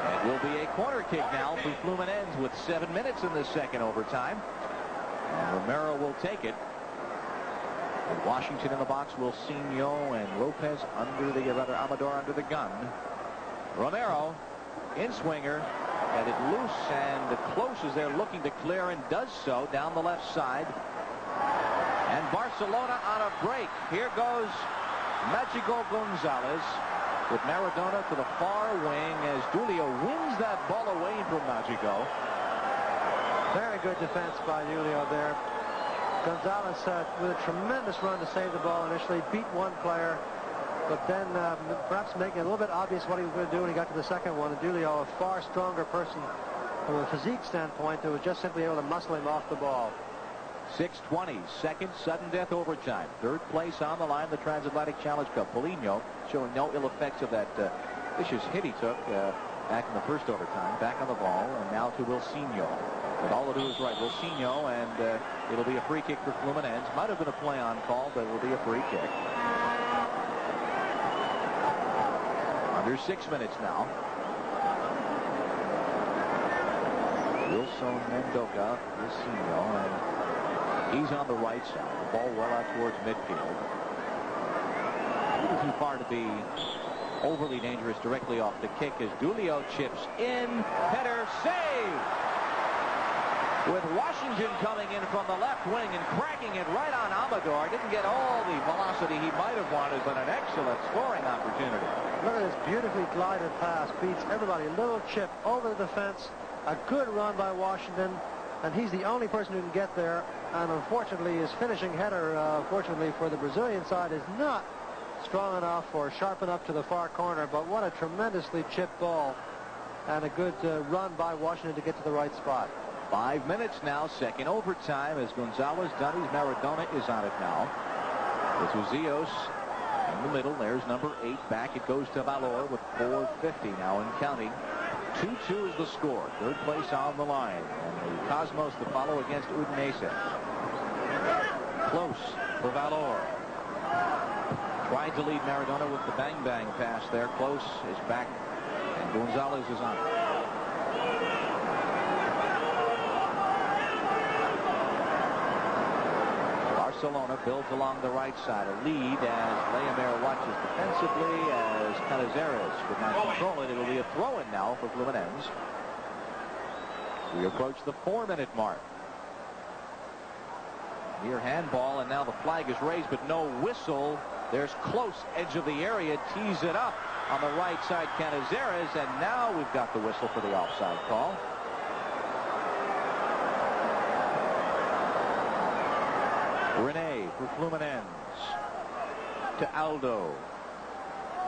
And will be a corner kick now for Fluminense with 7 minutes in this second overtime. And Romero will take it. And Washington in the box. Wilsinho and Lopez under the Amador under the gun. Romero in swinger. Got it loose and close as they're looking to clear, and does so down the left side. And Barcelona on a break. Here goes Magico Gonzalez with Maradona to the far wing as Julio wins that ball away from Magico. Very good defense by Julio there. Gonzalez with a tremendous run to save the ball initially, beat one player, but then perhaps making it a little bit obvious what he was going to do when he got to the second one. And Julio, a far stronger person from a physique standpoint, who was just simply able to muscle him off the ball. 6:20, second sudden death overtime. Third place on the line, the Transatlantic Challenge Cup. Polino showing no ill effects of that vicious hit he took back in the first overtime. Back on the ball, and now to Wilsinho. But all to do is right. Wilsinho, and it'll be a free kick for Fluminense. Might have been a play on call, but it will be a free kick. Under 6 minutes now. Wilson Mendoza, Wilsinho, and he's on the right side. The ball well out towards midfield. A little too far to be overly dangerous directly off the kick as Julio chips in. Header save! With Washington coming in from the left wing and cracking it right on Amador. Didn't get all the velocity he might have wanted, but an excellent scoring opportunity. Look at this beautifully glided pass. Beats everybody. A little chip over the defense. A good run by Washington. And he's the only person who can get there. And unfortunately, his finishing header, fortunately for the Brazilian side, is not strong enough or sharp enough to the far corner. But what a tremendously chipped ball. And a good run by Washington to get to the right spot. 5 minutes now, second overtime as Gonzalez, Dunny's Maradona is on it now. It's HUSILLOS in the middle. There's number 8. Back it goes to Valor with 4:50 now and counting. 2-2 is the score. Third place on the line. And the Cosmos to follow against Udinese. Close for Valor. Tried to lead Maradona with the bang-bang pass there. Close is back, and Gonzalez is on it. Barcelona builds along the right side. A lead as Leamere watches defensively as Canizares could not control it. It will be a throw-in now for Fluminense. We approach the 4-minute mark. Near handball, and now the flag is raised, but no whistle. There's close edge of the area. Tees it up on the right side, Canizares, and now we've got the whistle for the offside call. Rene for Fluminense to Aldo.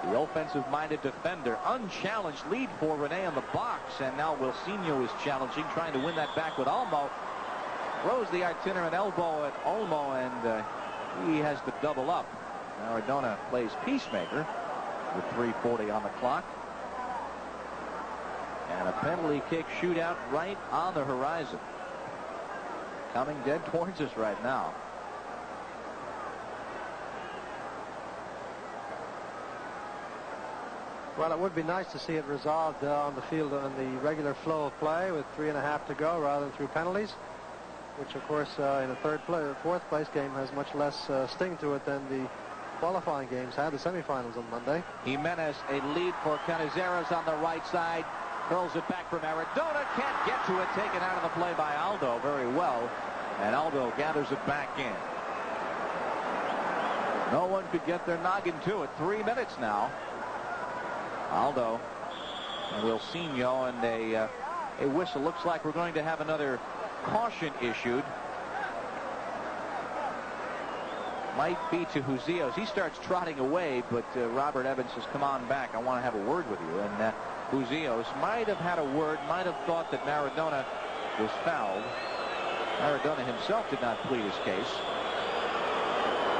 The offensive-minded defender. Unchallenged lead for Rene in the box, and now Wilsinho is challenging, trying to win that back with Olmo. Throws the itinerant elbow at Olmo, and he has to double up. Maradona plays peacemaker with 3:40 on the clock. And a penalty kick shootout right on the horizon. Coming dead towards us right now. Well, it would be nice to see it resolved on the field on the regular flow of play with 3.5 to go rather than through penalties, which of course in a fourth place game has much less sting to it than the qualifying games had, the semifinals on Monday. Jimenez, a lead for Canizares on the right side. Curls it back for Maradona. Can't get to it. Taken out of the play by Aldo very well. And Aldo gathers it back in. No one could get their noggin to it. 3 minutes now. Aldo and Wilsinho, and a whistle. Looks like we're going to have another caution issued. Might be to HUSILLOS. He starts trotting away, but Robert Evans says, come on back. I want to have a word with you. And HUSILLOS might have had a word, might have thought that Maradona was fouled. Maradona himself did not plead his case.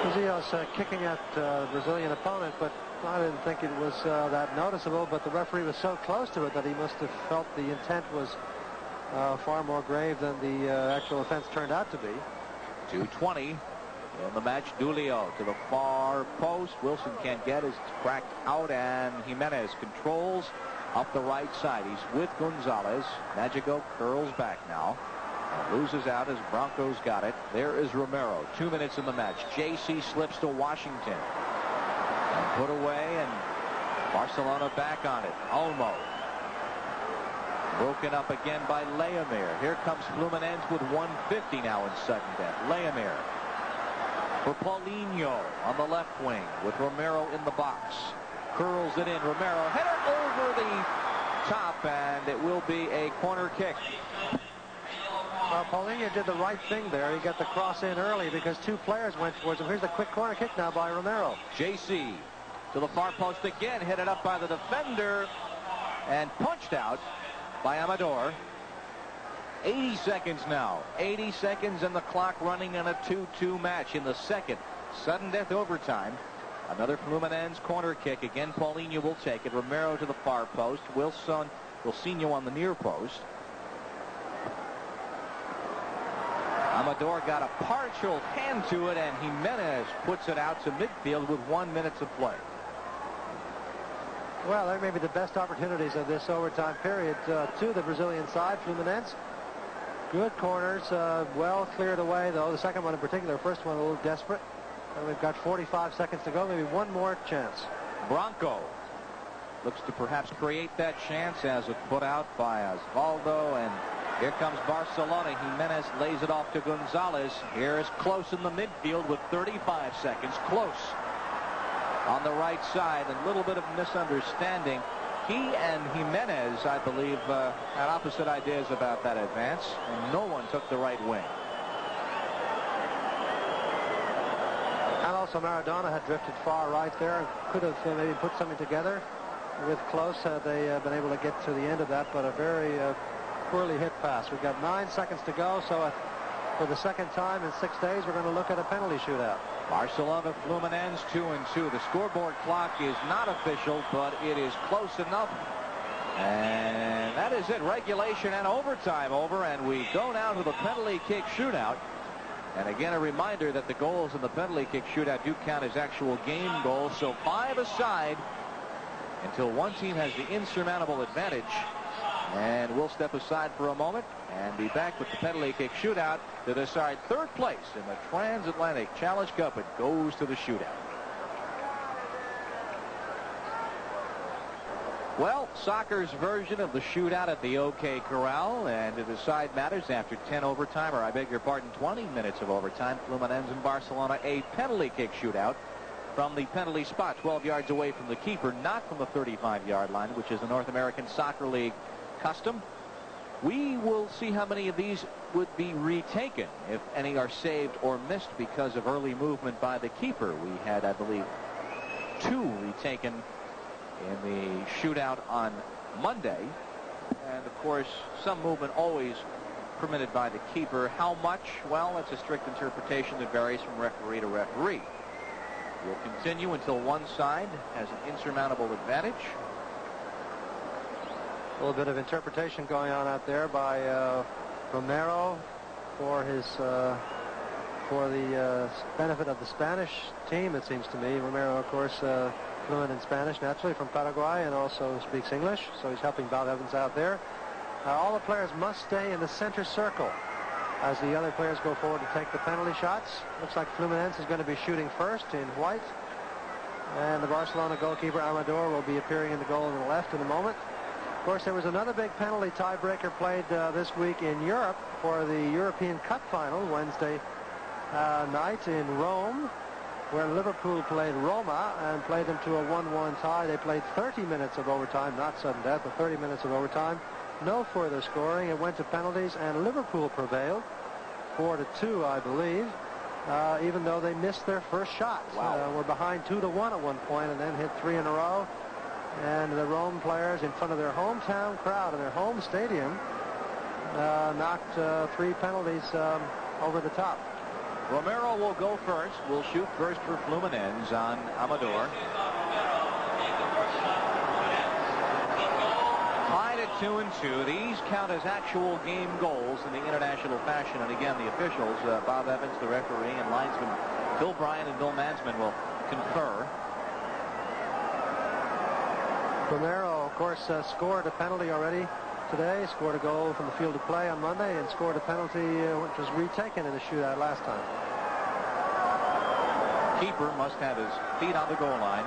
HUSILLOS kicking at the Brazilian opponent, but I didn't think it was that noticeable, but the referee was so close to it that he must have felt the intent was far more grave than the actual offense turned out to be. 2:20 in the match. Dulio to the far post. Wilson can't get it. It's cracked out, and Jimenez controls up the right side. He's with Gonzalez. Magico curls back now and loses out as Broncos got it. There is Romero. 2 minutes in the match. JC slips to Washington and put away, and Barcelona back on it. Olmo broken up again by Leomir. Here comes Fluminense with 1:50 now in sudden death. Leomir for Paulinho on the left wing with Romero in the box. Curls it in. Romero header over the top, and it will be a corner kick. Paulinho did the right thing there. He got the cross in early because two players went towards him. Here's the quick corner kick now by Romero. JC to the far post again, headed up by the defender and punched out by Amador. 80 seconds now. 80 seconds and the clock running in a 2-2 match in the second. Sudden death overtime. Another Fluminense corner kick. Again, Paulinho will take it. Romero to the far post. Wilsinho on the near post. Amador got a partial hand to it, and Jimenez puts it out to midfield with 1 minute to play. Well, there may be the best opportunities of this overtime period to the Brazilian side. Fluminense, good corners, well cleared away, though. The second one in particular, the first one a little desperate. And we've got 45 seconds to go, maybe one more chance. Branco looks to perhaps create that chance as it's put out by Osvaldo, and here comes Barcelona. Jimenez lays it off to Gonzalez. Here is Close in the midfield with 35 seconds. Close on the right side. A little bit of misunderstanding. He and Jimenez, I believe, had opposite ideas about that advance, and no one took the right wing. And also Maradona had drifted far right there. Could have maybe put something together with Close had they been able to get to the end of that, but a very poorly hit pass. We've got 9 seconds to go, so for the second time in 6 days, we're going to look at a penalty shootout. Barcelona Fluminense 2-2. The scoreboard clock is not official, but it is close enough. And that is it. Regulation and overtime over, and we go now to the penalty kick shootout. And again, a reminder that the goals in the penalty kick shootout do count as actual game goals. So 5 aside until one team has the insurmountable advantage. And we'll step aside for a moment and be back with the penalty kick shootout to decide third place in the Transatlantic Challenge Cup. It goes to the shootout. Well, soccer's version of the shootout at the OK Corral, and to decide matters after 10 overtime, or I beg your pardon, 20 minutes of overtime, Fluminense and Barcelona, a penalty kick shootout from the penalty spot 12 yards away from the keeper, not from the 35-yard line, which is the North American Soccer League custom. We will see how many of these would be retaken, if any are saved or missed because of early movement by the keeper. We had, I believe, 2 retaken in the shootout on Monday. And of course, some movement always permitted by the keeper. How much? Well, that's a strict interpretation that varies from referee to referee. We'll continue until one side has an insurmountable advantage. A little bit of interpretation going on out there by Romero for his for the benefit of the Spanish team, it seems to me. Romero, of course, fluent in Spanish, naturally, from Paraguay, and also speaks English, so he's helping Bob Evans out there. All the players must stay in the center circle as the other players go forward to take the penalty shots. Looks like Fluminense is going to be shooting first in white, and the Barcelona goalkeeper Amador will be appearing in the goal on the left in a moment. Of course, there was another big penalty tiebreaker played this week in Europe for the European Cup final Wednesday night in Rome, where Liverpool played Roma and played them to a 1-1 tie. They played 30 minutes of overtime, not sudden death, but 30 minutes of overtime. No further scoring. It went to penalties, and Liverpool prevailed 4-2, I believe, even though they missed their first shot. Wow. Were behind 2-1 at one point and then hit 3 in a row. And the Rome players, in front of their hometown crowd in their home stadium, knocked 3 penalties over the top. Romero will go first. Will shoot first for Fluminense on Amador. Tied at 2-2. These count as actual game goals in the international fashion. And again, the officials, Bob Evans, the referee, and linesman Bill Bryan and Bill Mansman will confer. Romero, of course, scored a penalty already today, scored a goal from the field of play on Monday, and scored a penalty which was retaken in a shootout last time. Keeper must have his feet on the goal line,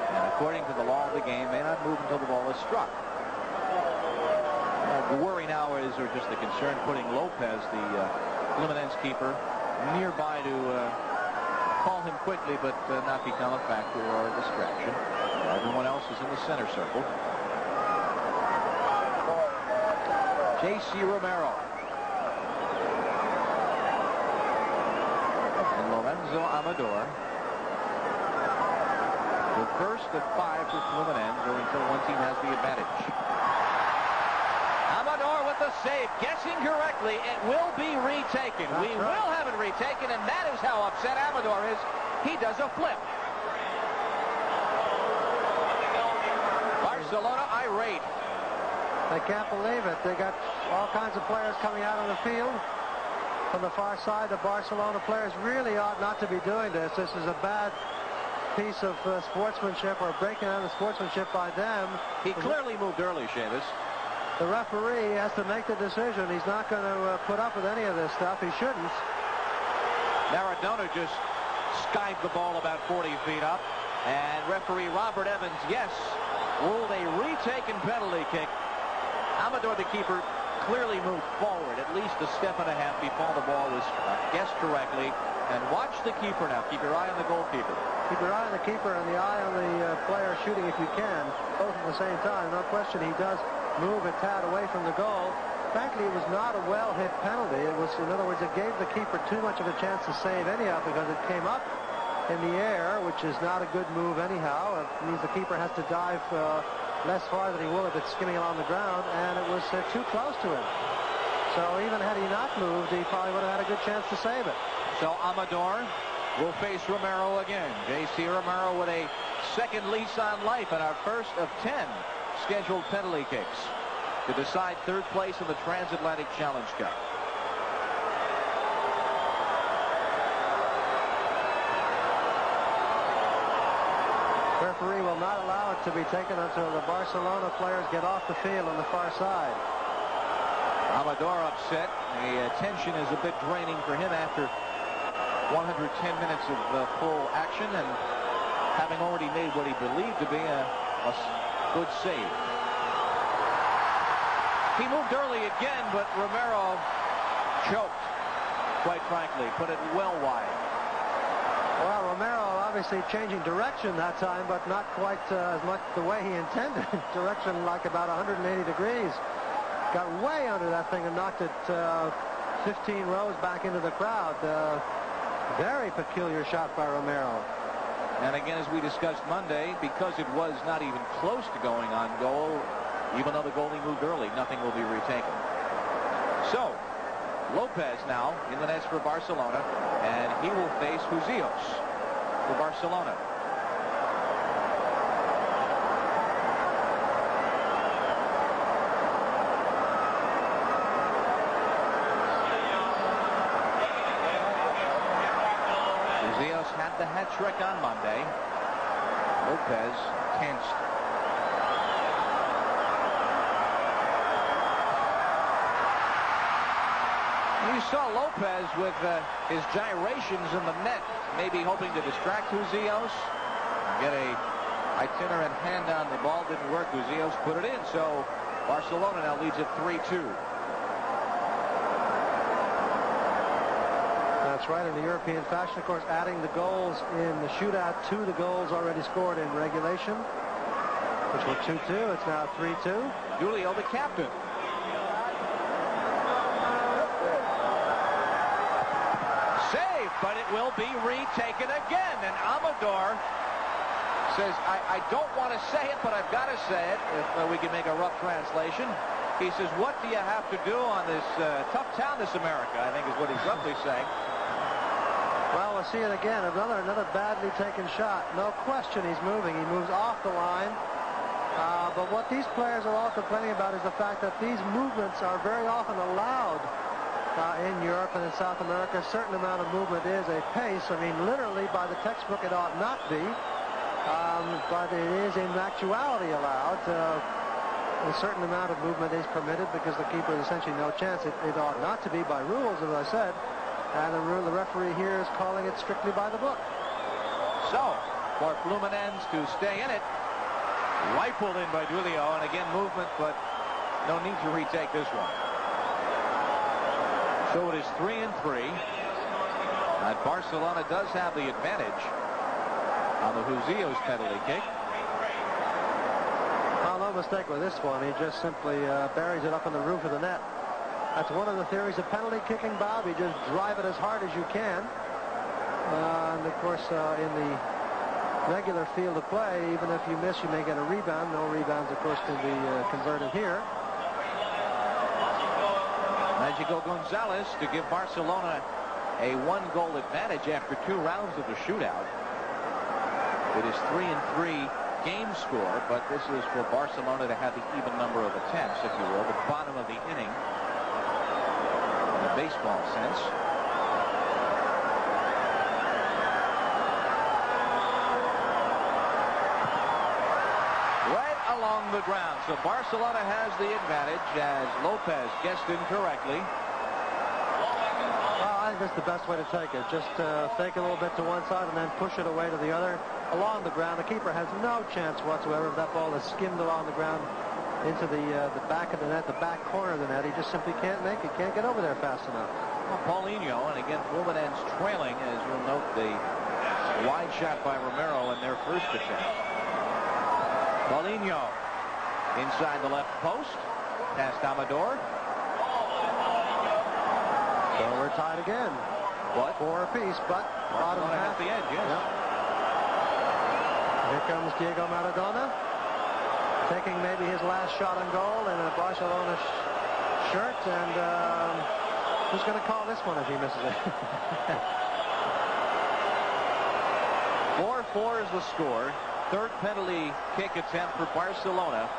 and according to the law of the game, may not move until the ball is struck. The worry now is, or just the concern, putting Lopez, the Fluminense keeper, nearby to call him quickly, but not become a factor or a distraction. Everyone else is in the center circle. J.C. Romero. And Lorenzo Amador. The first of 5 for Fluminense, or until one team has the advantage. Amador with the save, guessing correctly. It will be retaken. We will have it retaken, and that is how upset Amador is. He does a flip. Barcelona irate. They can't believe it. They got all kinds of players coming out on the field. From the far side, the Barcelona players really ought not to be doing this. This is a bad piece of sportsmanship, or breaking out of sportsmanship by them. He clearly moved early, Seamus. The referee has to make the decision. He's not going to put up with any of this stuff. He shouldn't. Maradona just skived the ball about 40 feet up. And referee Robert Evans, yes, ruled a retaken penalty kick. Amador, the keeper, clearly moved forward at least a step and a half before the ball was guessed correctly. And watch the keeper now. Keep your eye on the goalkeeper. Keep your eye on the keeper and the eye on the player shooting if you can, both at the same time. No question he does move a tad away from the goal. Frankly, it was not a well-hit penalty. It was, in other words, it gave the keeper too much of a chance to save anyhow, because it came up in the air, which is not a good move anyhow. It means the keeper has to dive less far than he will if it's skimming along the ground, and it was too close to him. So even had he not moved, he probably would have had a good chance to save it. So Amador will face Romero again. J.C. Romero with a second lease on life and our first of 10 scheduled penalty kicks to decide third place in the Transatlantic Challenge Cup. Referee will not allow it to be taken until the Barcelona players get off the field on the far side. Amador upset. The tension is a bit draining for him after 110 minutes of full action, and having already made what he believed to be a good save. He moved early again, but Romero choked, quite frankly, put it well wide. Well, Romero obviously changing direction that time, but not quite as much the way he intended. Direction like about 180 degrees. Got way under that thing and knocked it 15 rows back into the crowd. Very peculiar shot by Romero. And again, as we discussed Monday, because it was not even close to going on goal, even though the goalie moved early, nothing will be retaken. So, Lopez now in the nets for Barcelona, and he will face HUSILLOS for Barcelona. HUSILLOS had the hat trick on Monday. Lopez tensed. You saw Lopez with his gyrations in the net, maybe hoping to distract HUSILLOS, get a itinerant hand on the ball. Didn't work. HUSILLOS put it in, so Barcelona now leads at 3-2. That's right, in the European fashion, of course, adding the goals in the shootout to the goals already scored in regulation, which were 2-2. It's now 3-2. Julio, the captain. Save, but it will be retaken again. And Amador says, I don't want to say it, but I've got to say it, if we can make a rough translation. He says, what do you have to do on this tough town, this America, I think is what he's roughly saying. Well, we'll see it again. Another badly taken shot. No question he's moving. He moves off the line. But what these players are all complaining about is the fact that these movements are very often allowed in Europe and in South America. A certain amount of movement is a pace. I mean, literally, by the textbook, it ought not be. But it is in actuality allowed. A certain amount of movement is permitted because the keeper has essentially no chance. It ought not to be by rules, as I said. And the referee here is calling it strictly by the book. So, for Fluminense to stay in it, rifled in by Julio, and again movement, but no need to retake this one. So it is 3-3. And Barcelona does have the advantage on the HUSILLOS penalty kick. Well, no mistake with this one. He just simply buries it up in the roof of the net. That's one of the theories of penalty kicking, Bob. You just drive it as hard as you can. And, of course, in the regular field of play, even if you miss, you may get a rebound. No rebounds, of course, can be converted here. MAGICO Gonzalez to give Barcelona a 1-goal advantage after 2 rounds of the shootout. It is 3-3 game score, but this is for Barcelona to have the even number of attempts, if you will, the bottom of the inning in a baseball sense. Right along the ground, so Barcelona has the advantage as Lopez guessed incorrectly. Well, I think that's the best way to take it. Just fake a little bit to one side and then push it away to the other. Along the ground, the keeper has no chance whatsoever if that ball is skimmed along the ground into the back of the net, the back corner of the net. He just simply can't make it, can't get over there fast enough. Well, Paulinho, and again, Fluminense trailing, as you'll note, the wide shot by Romero in their first attempt. Paulinho inside the left post, past Amador. So we're tied again. What? 4 apiece, but bottom half. At the edge, yes. Yep. Here comes Diego Maradona, taking maybe his last shot on goal in a Barcelona shirt, and who's going to call this one if he misses it? 4-4 is the score. Third penalty kick attempt for Barcelona.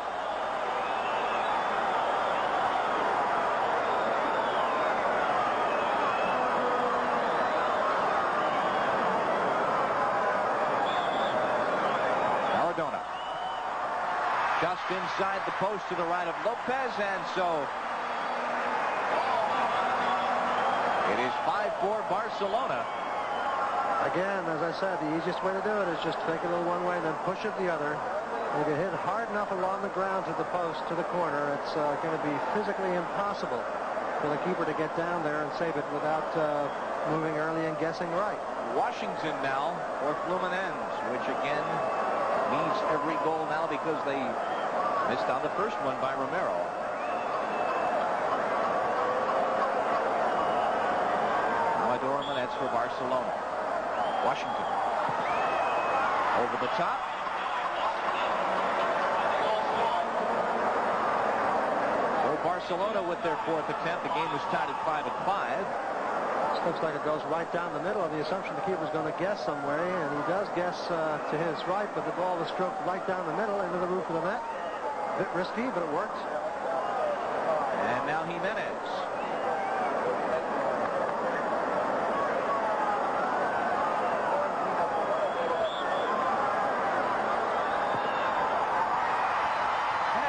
Maradona. Just inside the post to the right of Lopez, and so it is 5-4 Barcelona. Again, as I said, the easiest way to do it is just take a little one way and then push it the other. If you hit hard enough along the ground to the post, to the corner, it's going to be physically impossible for the keeper to get down there and save it without moving early and guessing right. Washington now for Fluminense, which again needs every goal now because they missed on the first one by Romero. Amador on the nets for Barcelona. Washington over the top. So Barcelona with their 4th attempt. The game was tied at 5-5. This looks like it goes right down the middle of the assumption the keeper's going to guess some way, and he does guess to his right, but the ball was stroked right down the middle into the roof of the net. A bit risky, but it worked. And now Jimenez.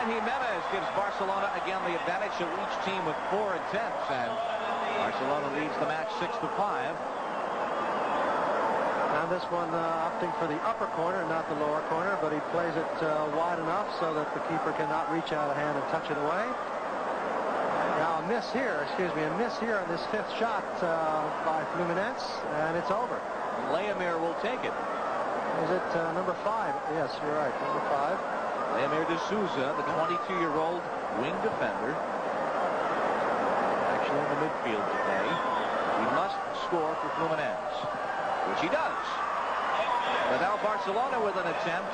Jimenez gives Barcelona again the advantage, so each team with 4 attempts, and Barcelona leads the match 6-5. And this one opting for the upper corner, not the lower corner, but he plays it wide enough so that the keeper cannot reach out a hand and touch it away. Now a miss here on this 5th shot by Fluminense, and it's over. Leamir will take it. Is it number 5? Yes, you're right, number 5. Leamir de Souza, the 22-year-old wing defender, actually in the midfield today. He must score for Fluminense, which he does. But now Barcelona with an attempt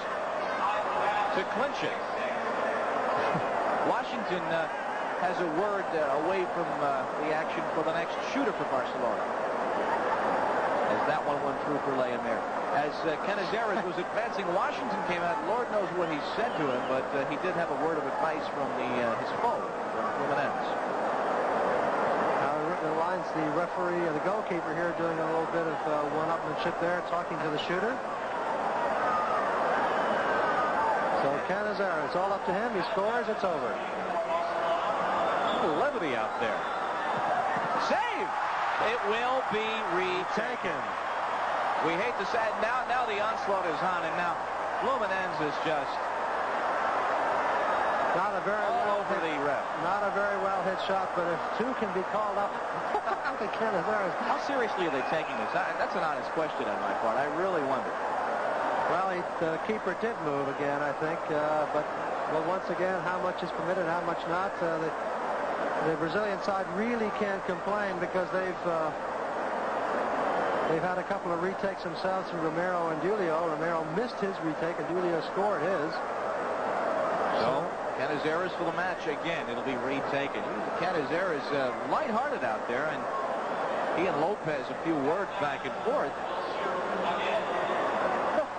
to clinch it. Washington has a word away from the action for the next shooter for Barcelona, as That one went through for Leonard. As Canizares was advancing, Washington came out. Lord knows what he said to him, but he did have a word of advice from his foe, from Fluminense. The lines, the referee and the goalkeeper here doing a little bit of one-upmanship there, talking to the shooter. So Canizares, it's all up to him. He scores. It's over. Levity out there. Save! It will be retaken. We hate to say it. Now the onslaught is on, and now Fluminense is just not a very well over hit, the ref. Not a very well hit shot, but if two can be called up to Canizares. How seriously are they taking this? That's an honest question on my part. I really wonder. Well, the keeper did move again, I think, but once again, how much is permitted, how much not? The Brazilian side really can't complain because they've had a couple of retakes themselves from Romero and Julio. Romero missed his retake, and Julio scored his. So Canizares for the match again. It'll be retaken. Canizares lighthearted out there, and he and Lopez a few words back and forth.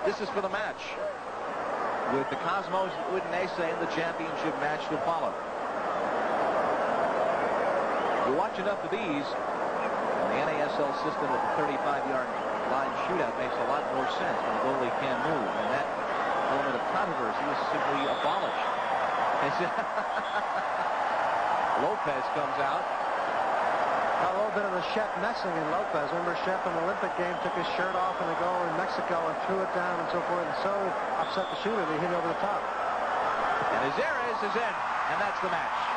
This is for the match, with the Cosmos Udinese in the championship match to follow. You watch enough of these, and the NASL system with the 35-yard line shootout makes a lot more sense when the goalie can't move, and that element of controversy is simply abolished. Lopez comes out. A little bit of the Shep messing in Lopez. Remember, Shep in the Olympic game took his shirt off in a goal in Mexico and threw it down and so forth, and so upset the shooter that he hit over the top. And Canizares is in, and that's the match.